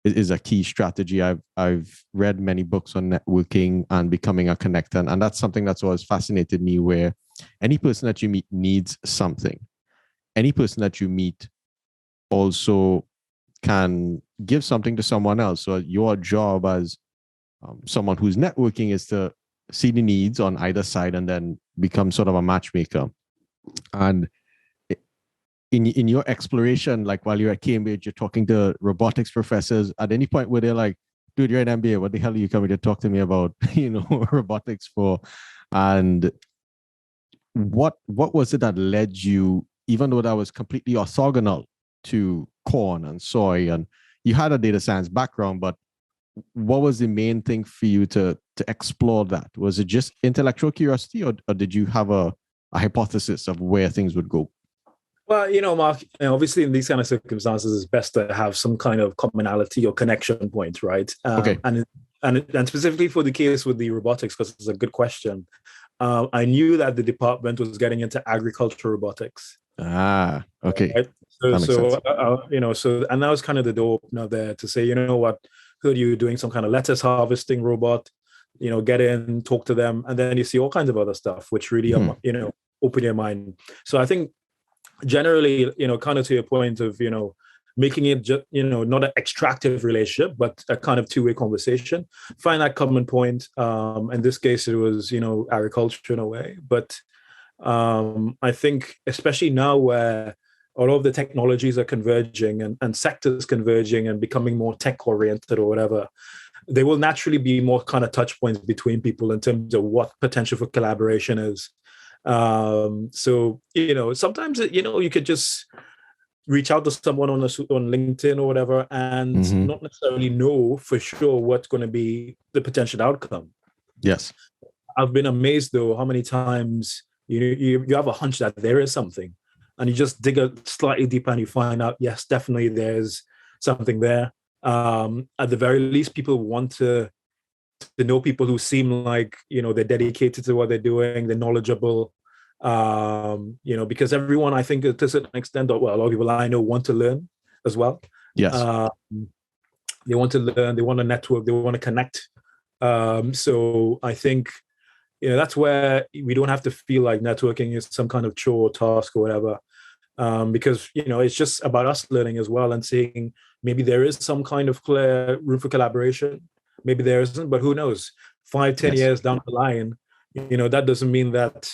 a key strategy. I've read many books on networking and becoming a connector, and that's something that's always fascinated me, where any person that you meet needs something. Any person that you meet also can give something to someone else. So your job as someone who's networking is to see the needs on either side and then become sort of a matchmaker. And in your exploration, like while you're at Cambridge, you're talking to robotics professors, at any point where they're like, dude, you're an MBA, what the hell are you coming to talk to me about, robotics for? And what was it that led you, even though that was completely orthogonal to corn and soy, and you had a data science background, but what was the main thing for you to explore that? Was it just intellectual curiosity, or did you have a hypothesis of where things would go? Well, Mark, obviously in these kind of circumstances, it's best to have some kind of commonality or connection point, right? Okay. And specifically for the case with the robotics, because it's a good question. I knew that the department was getting into agricultural robotics. Okay. Right? So and that was kind of the door opener there to say, what, could you doing some kind of lettuce harvesting robot? Get in, talk to them, and then you see all kinds of other stuff, which really, open your mind. So I think generally, kind of to your point of, making it just, not an extractive relationship, but a kind of two-way conversation. Find that common point. In this case, it was, agriculture in a way. But I think, especially now where all of the technologies are converging and sectors converging and becoming more tech-oriented or whatever, there will naturally be more kind of touch points between people in terms of what potential for collaboration is. So, sometimes, you could just reach out to someone on LinkedIn or whatever and not necessarily know for sure what's going to be the potential outcome. Yes. I've been amazed, though, how many times you have a hunch that there is something, and you just dig a slightly deeper and you find out, yes, definitely there's something there. At the very least, people want to know people who seem like, they're dedicated to what they're doing, they're knowledgeable, because everyone, I think, to a certain extent, or well, a lot of people I know want to learn as well. Yes. They want to learn, they want to network, they want to connect. So I think, that's where we don't have to feel like networking is some kind of chore or task or whatever. Because, it's just about us learning as well and seeing maybe there is some kind of clear room for collaboration. Maybe there isn't, but who knows? 5-10 years down the line, that doesn't mean that,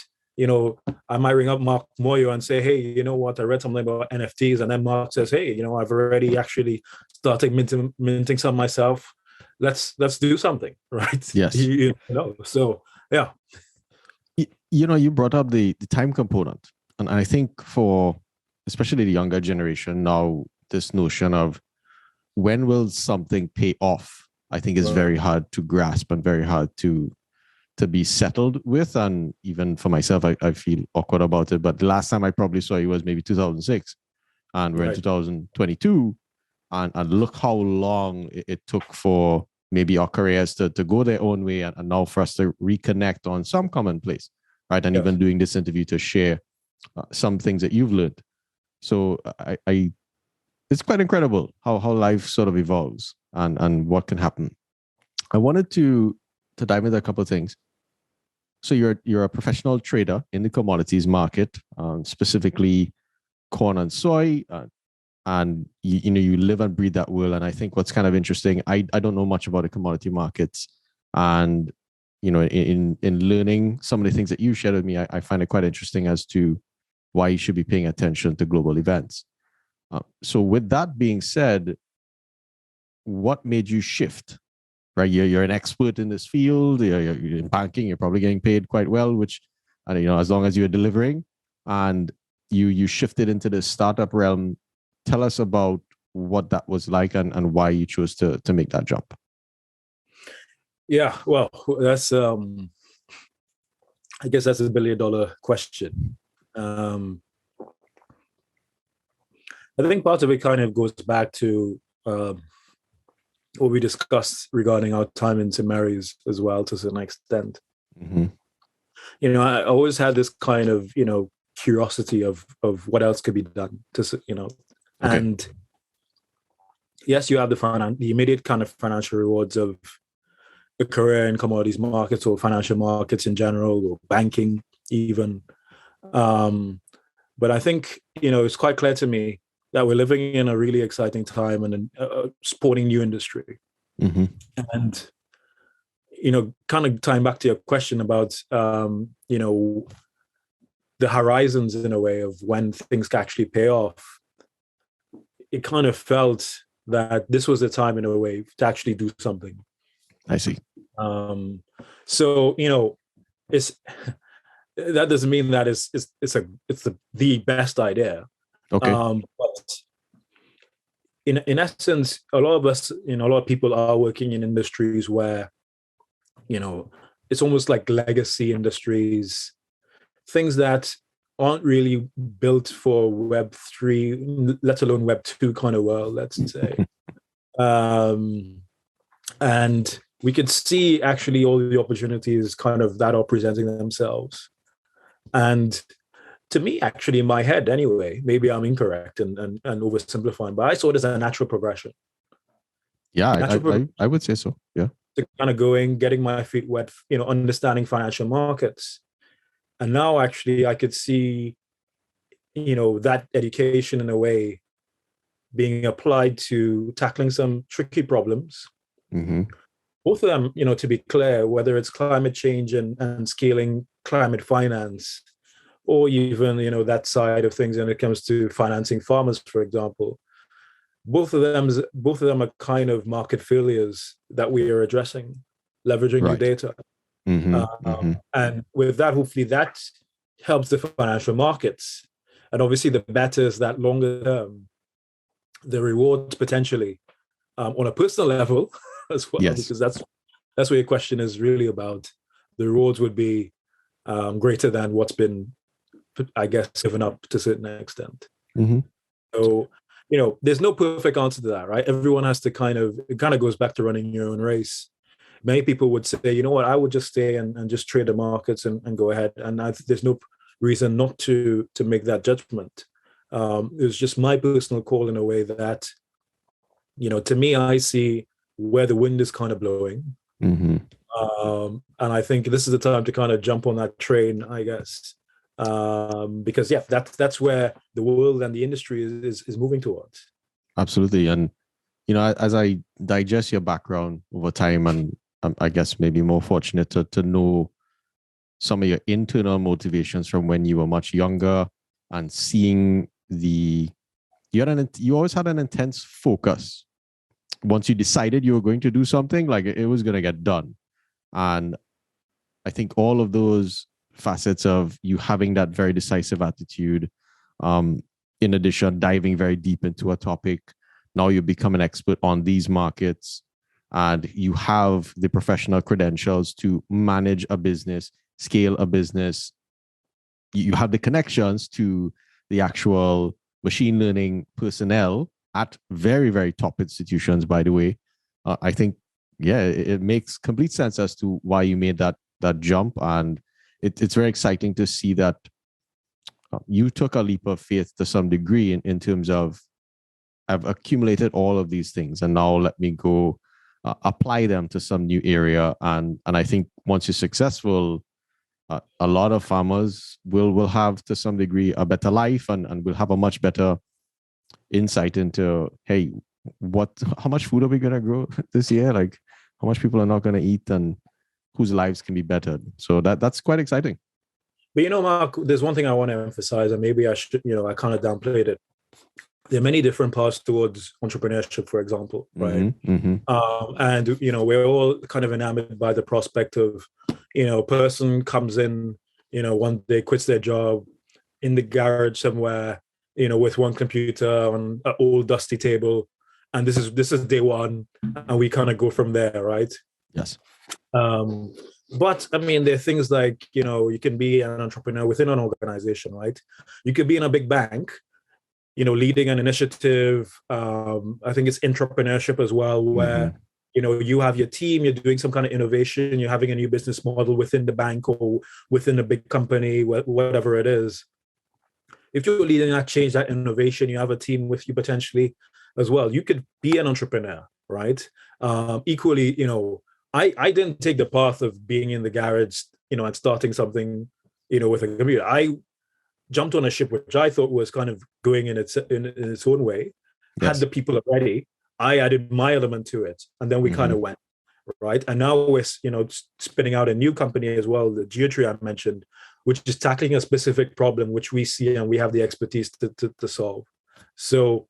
I might ring up Mark Moyo and say, hey, you know what? I read something about NFTs. And then Mark says, hey, I've already actually started minting some myself. Let's do something, right? Yes. So, yeah. You brought up the time component. And I think for especially the younger generation now, this notion of when will something pay off, I think is very hard to grasp and very hard to be settled with. And even for myself, I feel awkward about it. But the last time I probably saw you was maybe 2006. And we're in 2022. And look how long it took for maybe our careers to go their own way, and now for us to reconnect on some common place, right? And even doing this interview to share some things that you've learned. So I it's quite incredible how life sort of evolves and what can happen. I wanted to dive into a couple of things. So you're a professional trader in the commodities market, specifically corn and soy, and you live and breathe that world. And I think what's kind of interesting, I don't know much about the commodity markets, And in learning some of the things that you shared with me, I find it quite interesting as to why you should be paying attention to global events. So with that being said, what made you shift? Right, you're an expert in this field. You're in banking. You're probably getting paid quite well, which, as long as you're delivering, and you shifted into the startup realm. Tell us about what that was like and why you chose to make that jump. Yeah, well, that's I guess that's $1 billion question. I think part of it kind of goes back to what we discussed regarding our time in St. Mary's as well, to some extent. Mm-hmm. I always had this kind of, curiosity of what else could be done and yes, you have the immediate kind of financial rewards of a career in commodities markets or financial markets in general, or banking even. But I think, it's quite clear to me that we're living in a really exciting time and a sporting new industry. Mm-hmm. And, kind of tying back to your question about, the horizons in a way of when things can actually pay off, it kind of felt that this was the time in a way to actually do something. I see. So, it's that doesn't mean that it's the best idea. Okay. But in essence, a lot of us, a lot of people are working in industries where, it's almost like legacy industries, things that aren't really built for Web3, let alone Web2 kind of world, let's say. And we could see actually all the opportunities kind of that are presenting themselves. And to me, actually, in my head anyway, maybe I'm incorrect and oversimplifying, but I saw it as a natural progression. Yeah, I would say so. Yeah. To kind of getting my feet wet, understanding financial markets. And now actually I could see, that education in a way being applied to tackling some tricky problems. Mm-hmm. Both of them, to be clear, whether it's climate change and scaling climate finance, or even, that side of things when it comes to financing farmers, for example. Both of them are kind of market failures that we are addressing, leveraging new data. Mm-hmm. And with that, hopefully that helps the financial markets. And obviously the better is that longer term, the rewards potentially on a personal level as well, yes. because that's what your question is really about. The rewards would be greater than what's been, I guess, given up to a certain extent. Mm-hmm. So, there's no perfect answer to that, right? Everyone has to it kind of goes back to running your own race. Many people would say, you know what, I would just stay and just trade the markets and go ahead. And there's no reason not to make that judgment. It was just my personal call in a way that, to me, I see where the wind is kind of blowing. Mm-hmm. And I think this is the time to kind of jump on that train, I guess. Because that's where the world and the industry is moving towards. Absolutely. And as I digest your background over time, and I guess maybe more fortunate to know some of your internal motivations from when you were much younger, and seeing you always had an intense focus. Once you decided you were going to do something, like it was going to get done. And I think all of those facets of you having that very decisive attitude, in addition, diving very deep into a topic, now you become an expert on these markets, and you have the professional credentials to manage a business, scale a business. You have the connections to the actual machine learning personnel at very, very top institutions, by the way. I think, it makes complete sense as to why you made that jump. And it's very exciting to see that you took a leap of faith to some degree in terms of, I've accumulated all of these things, and now let me go apply them to some new area. And I think once you're successful, a lot of farmers will have to some degree a better life, and will have a much better insight into, hey, how much food are we going to grow this year? Like, how much people are not going to eat, and whose lives can be bettered. So that's quite exciting. But Mark, there's one thing I want to emphasize, and maybe I should, I kind of downplayed it. There are many different paths towards entrepreneurship, for example, right? And we're all kind of enamored by the prospect of, person comes in, one day quits their job in the garage somewhere, with one computer on an old dusty table, and this is day one, and we kind of go from there, right? Yes. But I mean, there are things like, you can be an entrepreneur within an organization, right? You could be in a big bank, leading an initiative. I think it's entrepreneurship as well, where, you have your team, you're doing some kind of innovation, you're having a new business model within the bank or within a big company, whatever it is. If you're leading that change, that innovation, you have a team with you potentially as well. You could be an entrepreneur, right? Equally, I didn't take the path of being in the garage, and starting something, with a computer. I jumped on a ship which I thought was kind of going in its own way. Yes. Had the people already. I added my element to it, and then we kind of went, right? And now we're spinning out a new company as well, the GEOTree I mentioned, which is tackling a specific problem which we see and we have the expertise to solve. So,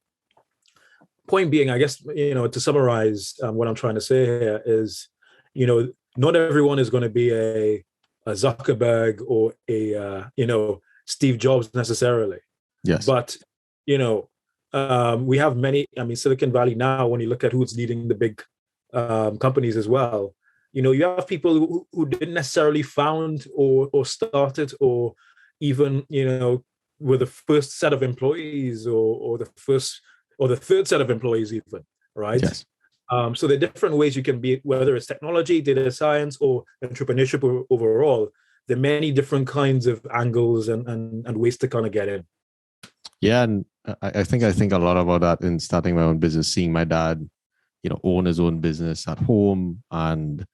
point being, I guess, to summarize what I'm trying to say here is, not everyone is going to be a Zuckerberg or a Steve Jobs necessarily. Yes. But we have many. I mean, Silicon Valley now, when you look at who's leading the big companies as well, you have people who didn't necessarily found or started or even were the first set of employees or the first or the third set of employees even, right? Yes. So there are different ways you can be, whether it's technology, data science, or entrepreneurship overall. There are many different kinds of angles and ways to kind of get in. Yeah, and I think a lot about that in starting my own business, seeing my dad, own his own business at home. And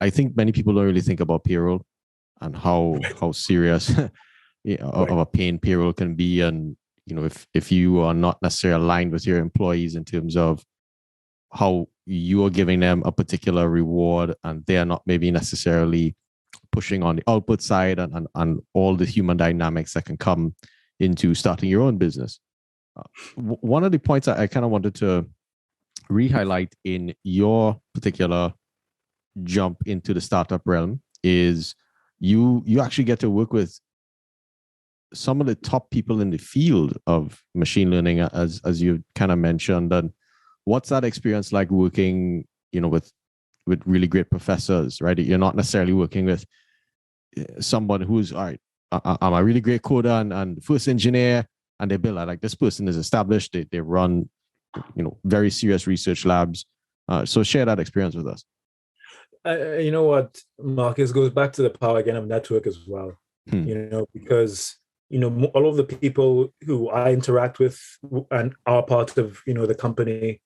I think many people don't really think about payroll and how serious of a pain payroll can be. And, if you are not necessarily aligned with your employees in terms of how you are giving them a particular reward and they are not maybe necessarily pushing on the output side and all the human dynamics that can come into starting your own business. One of the points I kind of wanted to re-highlight in your particular jump into the startup realm is you actually get to work with some of the top people in the field of machine learning, as you kind of mentioned. And what's that experience like working, with really great professors, right? You're not necessarily working with someone who's, all right, I'm a really great coder and first engineer, and they build like this person is established. They run, very serious research labs. So share that experience with us. You know what, Marcus, goes back to the power again of network as well. Because all of the people who I interact with and are part of the company,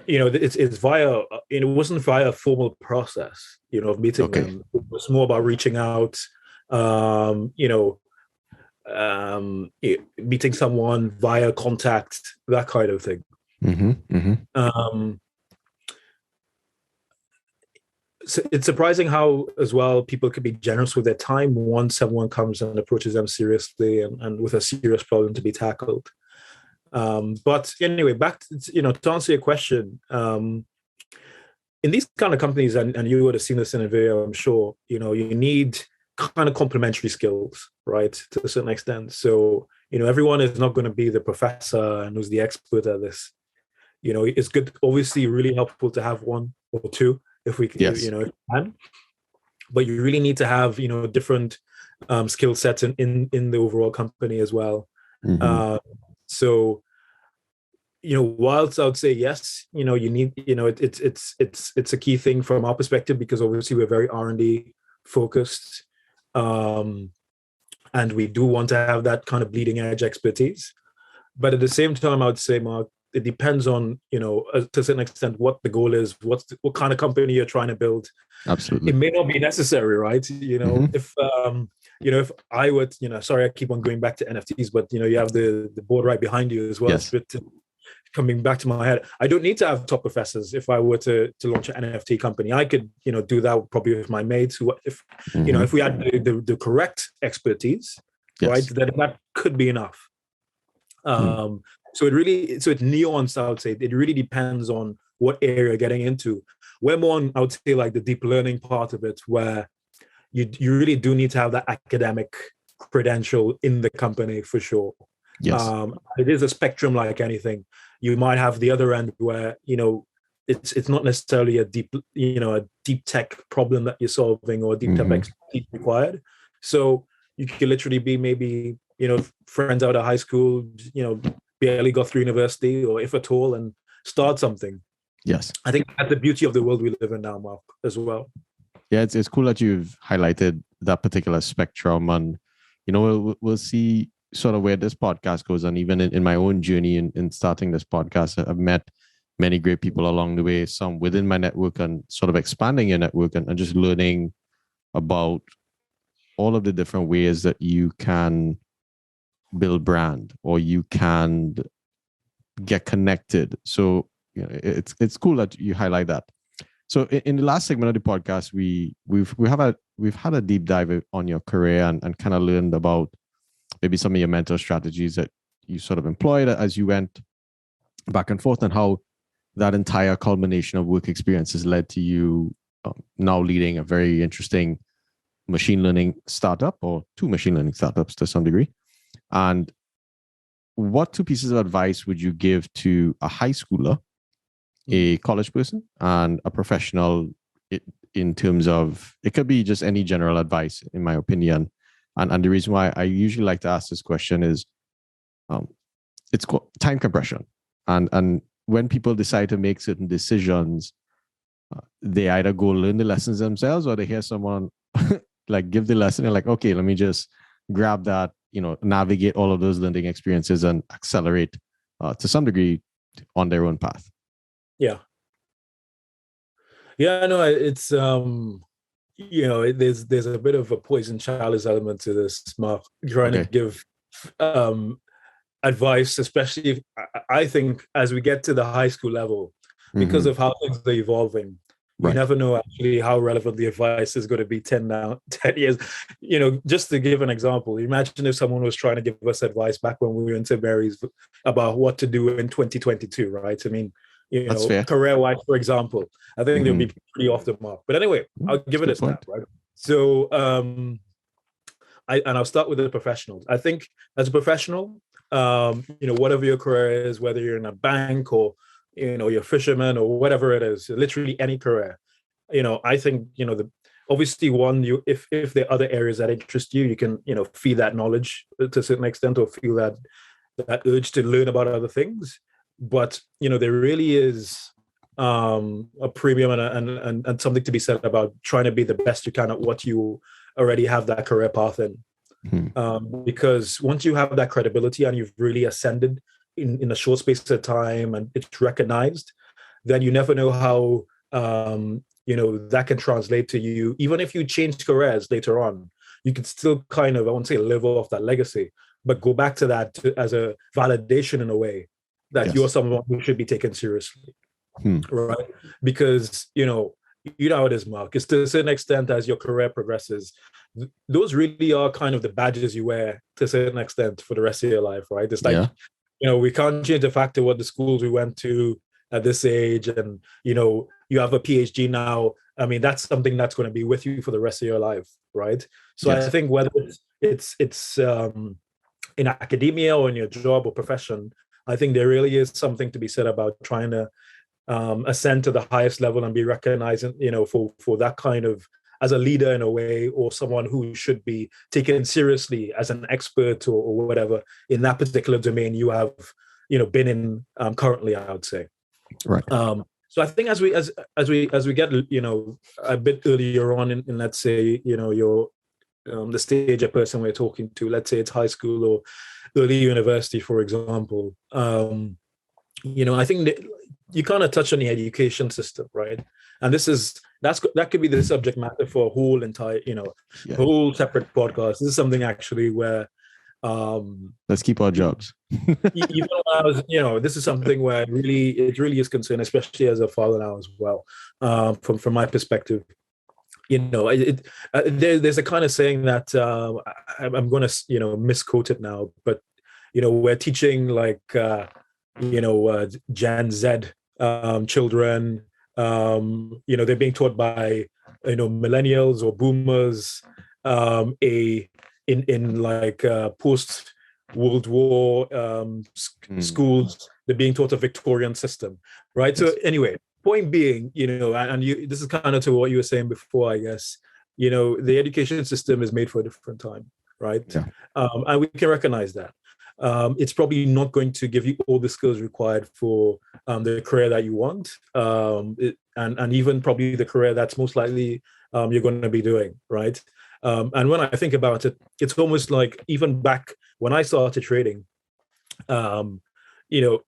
it's via, it wasn't via a formal process, of meeting them. It was more about reaching out, meeting someone via contact, that kind of thing. So it's surprising how, as well, people could be generous with their time once someone comes and approaches them seriously and with a serious problem to be tackled. But anyway, back to, to answer your question, in these kind of companies, and you would have seen this in a video, I'm sure, you need kind of complementary skills, right, to a certain extent. So, everyone is not going to be the professor and who's the expert at this. It's good, obviously, really helpful to have one or two if we can, if you can. But you really need to have, different skill sets in the overall company as well. So, whilst I would say yes, you need, it's a key thing from our perspective, because obviously we're very R&D focused, and we do want to have that kind of bleeding edge expertise. But at the same time, I would say, Mark, it depends on, to a certain extent, what the goal is, what kind of company you're trying to build. Absolutely. It may not be necessary, right? If if I would, sorry, I keep on going back to NFTs, but you have the board right behind you as well. Yes. But coming back to my head, I don't need to have top professors if I were to launch an NFT company. I could, do that probably with my mates who, if we had the correct expertise, right, then that could be enough. So it's nuanced, I would say. It really depends on what area you're getting into. We're more on, I would say, like the deep learning part of it, where you really do need to have that academic credential in the company for sure. Yes. It is a spectrum like anything. You might have the other end where, it's not necessarily a deep tech problem that you're solving or deep tech expertise required. So you could literally be maybe, friends out of high school, barely got through university, or if at all, and start something. Yes. I think that's the beauty of the world we live in now, Mark, as well. Yeah, it's cool that you've highlighted that particular spectrum, and we'll see sort of where this podcast goes. And even in my own journey in starting this podcast, I've met many great people along the way, some within my network and sort of expanding your network and just learning about all of the different ways that you can build brand or you can get connected. So it's cool that you highlight that. So in the last segment of the podcast, we've had a deep dive on your career and kind of learned about maybe some of your mental strategies that you sort of employed as you went back and forth, and how that entire culmination of work experiences led to you now leading a very interesting machine learning startup, or two machine learning startups to some degree. And what two pieces of advice would you give to a high schooler, a college person, and a professional in terms of, it could be just any general advice, in my opinion. And the reason why I usually like to ask this question is it's called time compression. And when people decide to make certain decisions, they either go learn the lessons themselves, or they hear someone like give the lesson and like, okay, let me just grab that, navigate all of those learning experiences and accelerate to some degree on their own path. Yeah. Yeah, no, it's there's a bit of a poison chalice element to this, Mark, trying to give advice, especially if, I think as we get to the high school level, because of how things are evolving, you never know actually how relevant the advice is going to be 10 years. Just to give an example, imagine if someone was trying to give us advice back when we were in St. Mary's about what to do in 2022, right? I mean, career-wise, for example, I think they'll be pretty off the mark. But anyway, I'll give it a stab, right? So, I'll start with the professionals. I think as a professional, whatever your career is, whether you're in a bank or, you're a fisherman or whatever it is, literally any career, I think, obviously if there are other areas that interest you, you can, feed that knowledge to a certain extent, or feel that urge to learn about other things. But, there really is a premium and something to be said about trying to be the best you can at what you already have that career path in. Because once you have that credibility and you've really ascended in a short space of time and it's recognized, then you never know how, that can translate to you. Even if you change careers later on, you can still kind of, I won't say live off that legacy, but go back to that as a validation in a way that you're someone who should be taken seriously, right? Because, how it is, Mark. It's to a certain extent as your career progresses, those really are kind of the badges you wear to a certain extent for the rest of your life, right? It's like, we can't change the fact of what the schools we went to at this age, and, you have a PhD now. I mean, that's something that's going to be with you for the rest of your life, right? So I think whether it's in academia or in your job or profession, I think there really is something to be said about trying to ascend to the highest level and be recognized, for that kind of, as a leader in a way, or someone who should be taken seriously as an expert or whatever in that particular domain you have, been in currently, I would say. Right. So I think as we get, a bit earlier on in let's say, your the stage a person we're talking to, let's say it's high school or early university, for example, I think that you kind of touch on the education system, right? And that could be the subject matter for a whole entire, whole separate podcast. This is something actually where Let's keep our jobs. Even when I was, this is something where it really is concerned, especially as a father now as well. From my perspective, there's a kind of saying that I'm going to, misquote it now, but we're teaching like, Gen Z children, they're being taught by, millennials or boomers, in like post World War schools. They're being taught a Victorian system, right? So anyway, point being, this is kind of to what you were saying before, I guess. The education system is made for a different time, right? Yeah. And we can recognize that. It's probably not going to give you all the skills required for the career that you want, and even probably the career that's most likely you're going to be doing, right? And when I think about it, it's almost like even back when I started trading, a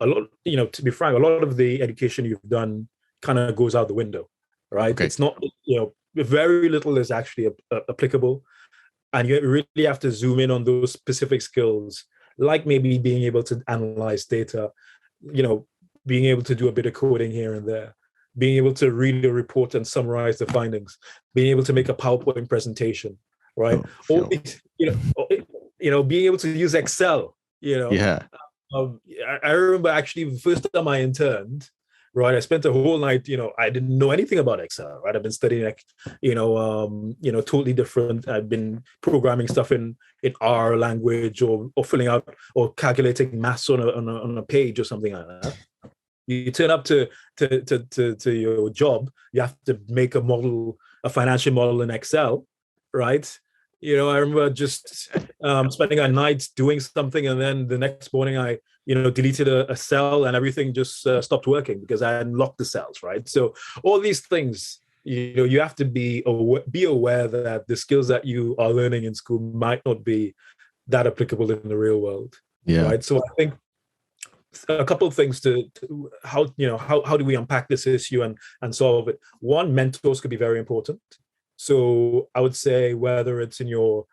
lot, to be frank, a lot of the education you've done kind of goes out the window, right? Okay. It's not, very little is actually applicable. And you really have to zoom in on those specific skills, like maybe being able to analyze data, being able to do a bit of coding here and there, being able to read a report and summarize the findings, being able to make a PowerPoint presentation, right? Sure. All these, being able to use Excel, Yeah. I remember actually the first time I interned, right? I spent a whole night, I didn't know anything about Excel, right? I've been studying, totally different. I've been programming stuff in R language or filling out or calculating maths on a page or something like that. You turn up to your job, you have to make a financial model in Excel, right? I remember just spending a night doing something, and then the next morning I, deleted a cell and everything just stopped working because I hadn't locked the cells, right? So all these things, you have to be aware that the skills that you are learning in school might not be that applicable in the real world, right? So I think a couple of things to how do we unpack this issue and solve it. One, mentors could be very important. So I would say whether it's in your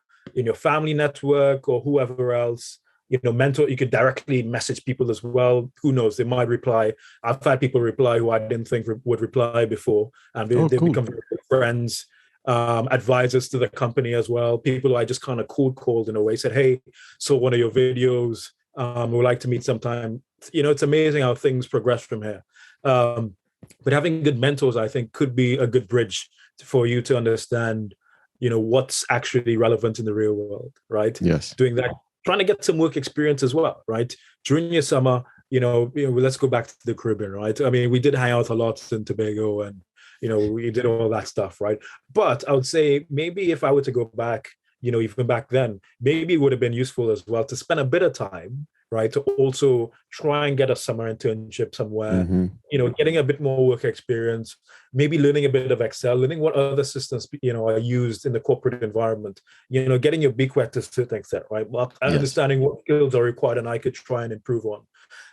family network or whoever else, mentor, you could directly message people as well. Who knows? They might reply. I've had people reply who I didn't think would reply before, and they become very good friends, advisors to the company as well. People who I just kind of cold called in a way, said, "Hey, saw one of your videos. Would like to meet sometime." It's amazing how things progress from here. But having good mentors, I think, could be a good bridge for you to understand, what's actually relevant in the real world, right? Yes. Doing that, trying to get some work experience as well, right? During your summer, let's go back to the Caribbean, right? I mean, we did hang out a lot in Tobago and, we did all that stuff, right? But I would say maybe if I were to go back, even back then, maybe it would have been useful as well to spend a bit of time, right, to also try and get a summer internship somewhere, getting a bit more work experience, maybe learning a bit of Excel, learning what other systems, are used in the corporate environment, getting your beak wet to a certain extent, right? Well, understanding what skills are required and I could try and improve on.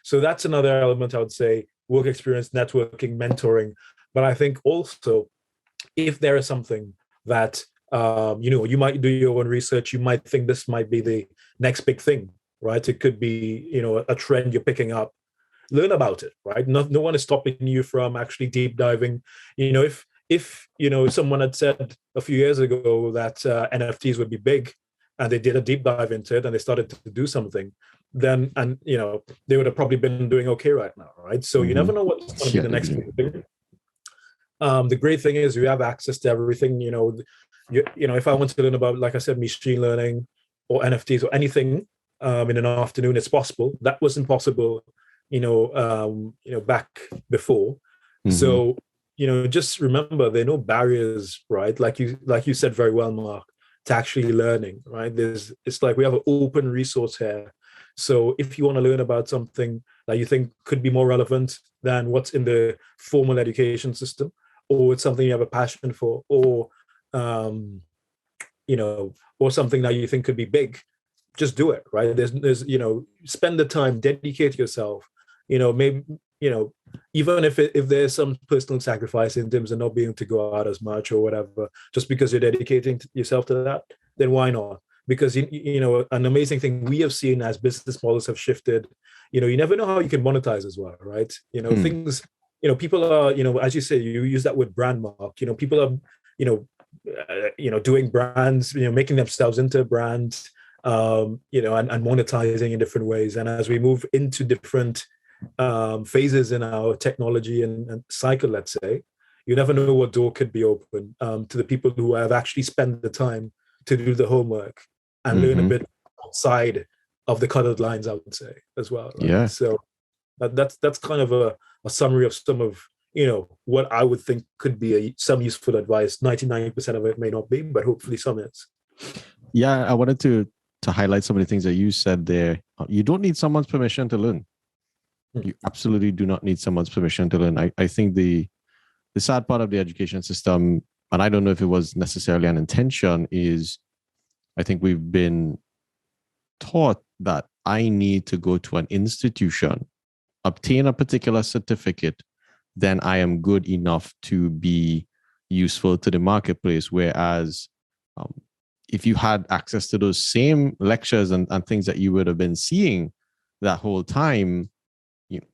So that's another element, I would say, work experience, networking, mentoring. But I think also, if there is something that, you might do your own research, you might think this might be the next big thing, right? It could be, a trend you're picking up. Learn about it, right? No one is stopping you from actually deep diving. If someone had said a few years ago that NFTs would be big, and they did a deep dive into it and they started to do something, then they would have probably been doing okay right now, right? So you never know what's going to be the next big thing. The great thing is you have access to everything. If I want to learn about, like I said, machine learning or NFTs or anything in an afternoon, it's possible. That wasn't possible, back before. So, just remember there are no barriers, right? Like you said very well, Mark, to actually learning, right? It's like we have an open resource here. So if you want to learn about something that you think could be more relevant than what's in the formal education system, or it's something you have a passion for, or or something that you think could be big, just do it, right? There's spend the time, dedicate yourself, maybe, even if there's some personal sacrifice in terms of not being able to go out as much or whatever, just because you're dedicating yourself to that, then why not? because an amazing thing we have seen as business models have shifted. You never know how you can monetize as well, right? Things. People are, as you say, you use that word brand mark. People are, doing brands, making themselves into brands, and monetizing in different ways. And as we move into different phases in our technology and cycle, let's say, you never know what door could be open to the people who have actually spent the time to do the homework and learn a bit outside of the colored lines, I would say, as well. Right? Yeah. So that's kind of a summary of some of what I would think could be some useful advice. 99% of it may not be, but hopefully some is. Yeah, I wanted to highlight some of the things that you said there. You don't need someone's permission to learn. You absolutely do not need someone's permission to learn. I think the sad part of the education system, and I don't know if it was necessarily an intention, is I think we've been taught that I need to go to an institution, obtain a particular certificate, then I am good enough to be useful to the marketplace. Whereas if you had access to those same lectures and things that you would have been seeing that whole time,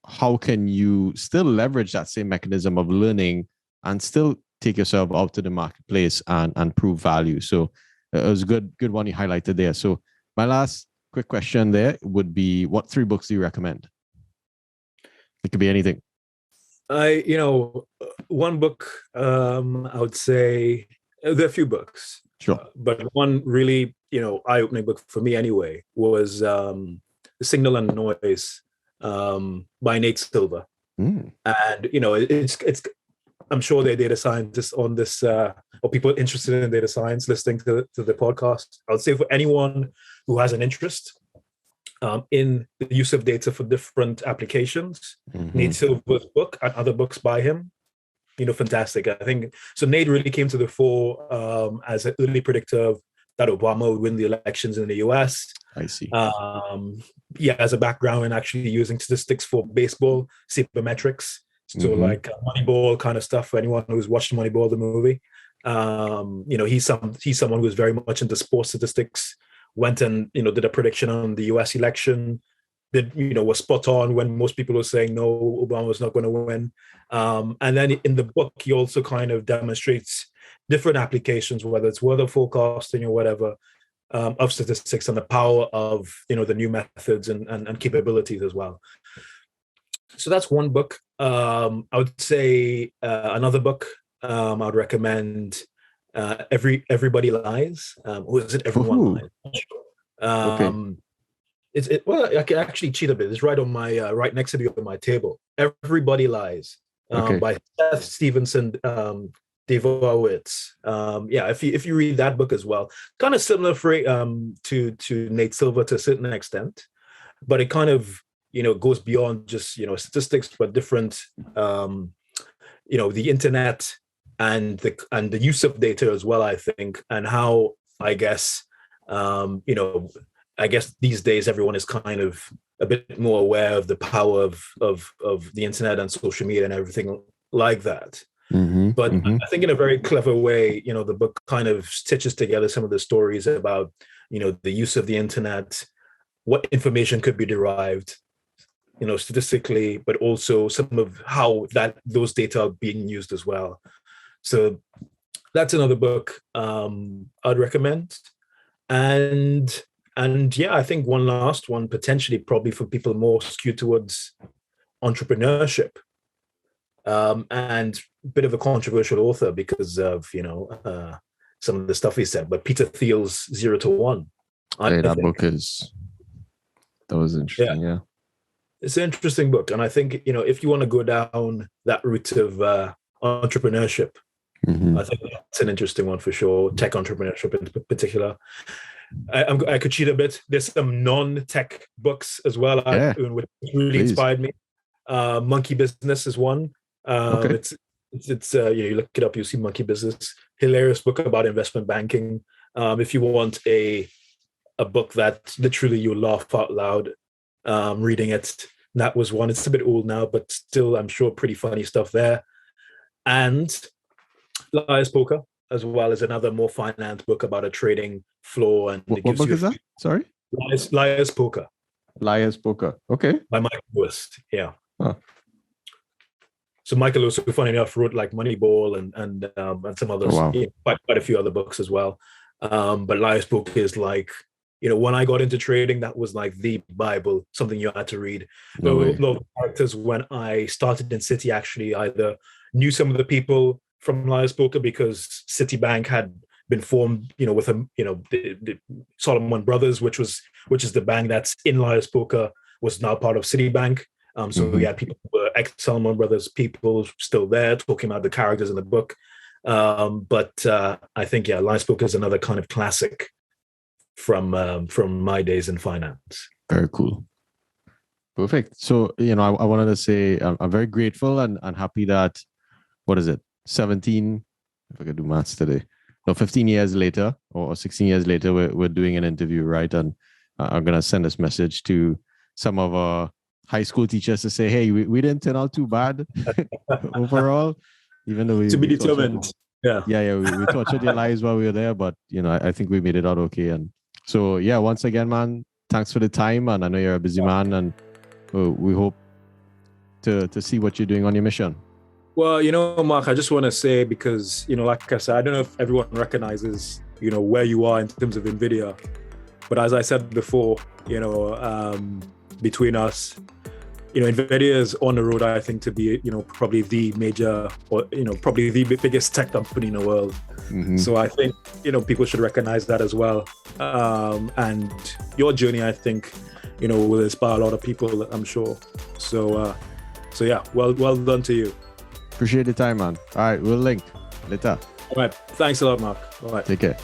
how can you still leverage that same mechanism of learning and still take yourself out to the marketplace and prove value? So it was a good one you highlighted there. So my last quick question there would be, what 3 books do you recommend? It could be anything. One book, I would say there are a few books. Sure. But one really, eye-opening book for me anyway was Signal and Noise by Nate Silver. And, it's I'm sure there are data scientists on this, or people interested in data science listening to the podcast. I would say for anyone who has an interest in the use of data for different applications, Nate Silver's book and other books by him, fantastic. I think so. Nate really came to the fore as an early predictor that Obama would win the elections in the US. I see. As a background in actually using statistics for baseball, sabermetrics. So like Moneyball kind of stuff for anyone who's watched Moneyball, the movie. He's someone who's very much into sports statistics, went and, did a prediction on the US election, was spot on when most people were saying, no, Obama was not going to win. And then in the book, he also kind of demonstrates different applications, whether it's weather forecasting or whatever, of statistics and the power of, the new methods and capabilities as well. So that's one book. I would say another book I would recommend, Everybody Lies. Or is it Everyone Lies? Okay. Well, I can actually cheat a bit. It's right on my right next to me on my table. Everybody Lies by Seth Stevenson, Devowitz. If you read that book as well, kind of similar to Nate Silver to a certain extent, but it kind of goes beyond just statistics, but different the internet and the use of data as well, I think, and how I guess these days everyone is kind of a bit more aware of the power of the internet and social media and everything like that. But I think in a very clever way, the book kind of stitches together some of the stories about the use of the internet, what information could be derived, statistically, but also some of how those data are being used as well. So that's another book I'd recommend. And I think one last one, potentially probably for people more skewed towards entrepreneurship, and a bit of a controversial author because of, some of the stuff he said, but Peter Thiel's 0 to 1. That book that was interesting. Yeah. It's an interesting book. And I think, if you want to go down that route of entrepreneurship, I think that's an interesting one for sure. Tech entrepreneurship in particular. I could cheat a bit. There's some non-tech books as well, which really inspired me. Monkey Business is one. It's you look it up, you see Monkey Business. Hilarious book about investment banking. If you want a book that literally you laugh out loud reading it, that was one. It's a bit old now, but still, I'm sure pretty funny stuff there. And Liar's Poker as well is another more finance book about a trading floor, and What book is that? Sorry, Liar's Poker Liar's Poker. Okay. by Michael Lewis. Yeah. Huh. So Michael Lewis, who funny enough wrote like Moneyball and some others, Oh, wow. quite a few other books as well. But Liar's Poker is like, when I got into trading, that was like the Bible, something you had to read. A lot of characters when I started in Citi actually either knew some of the people from Liar's Poker because Citibank had been formed, with the Solomon Brothers, which is the bank that's in Liar's Poker, was now part of Citibank. So we had people who were ex-Solomon Brothers people still there talking about the characters in the book. But I think, Liar's Poker is another kind of classic from my days in finance. Very cool. Perfect. So, I wanted to say I'm very grateful and happy that, 17, if I could do maths today. No, 15 years later or 16 years later, we're doing an interview, right? And I'm going to send this message to some of our high school teachers to say, hey, we didn't turn out too bad overall, even though we determined. We tortured your lives while we were there, but I think we made it out okay. And so once again, man, thanks for the time, and I know you're a busy man, and we hope to see what you're doing on your mission. Well, Mark, I just want to say, because like I said, I don't know if everyone recognizes where you are in terms of NVIDIA, but as I said before, between us, NVIDIA is on the road, I think, to be, probably the major or, probably the biggest tech company in the world. Mm-hmm. So I think, people should recognize that as well. And your journey, I think, will inspire a lot of people, I'm sure. So yeah, well done to you. Appreciate the time, man. All right, we'll link later. All right. Thanks a lot, Mark. All right. Take care.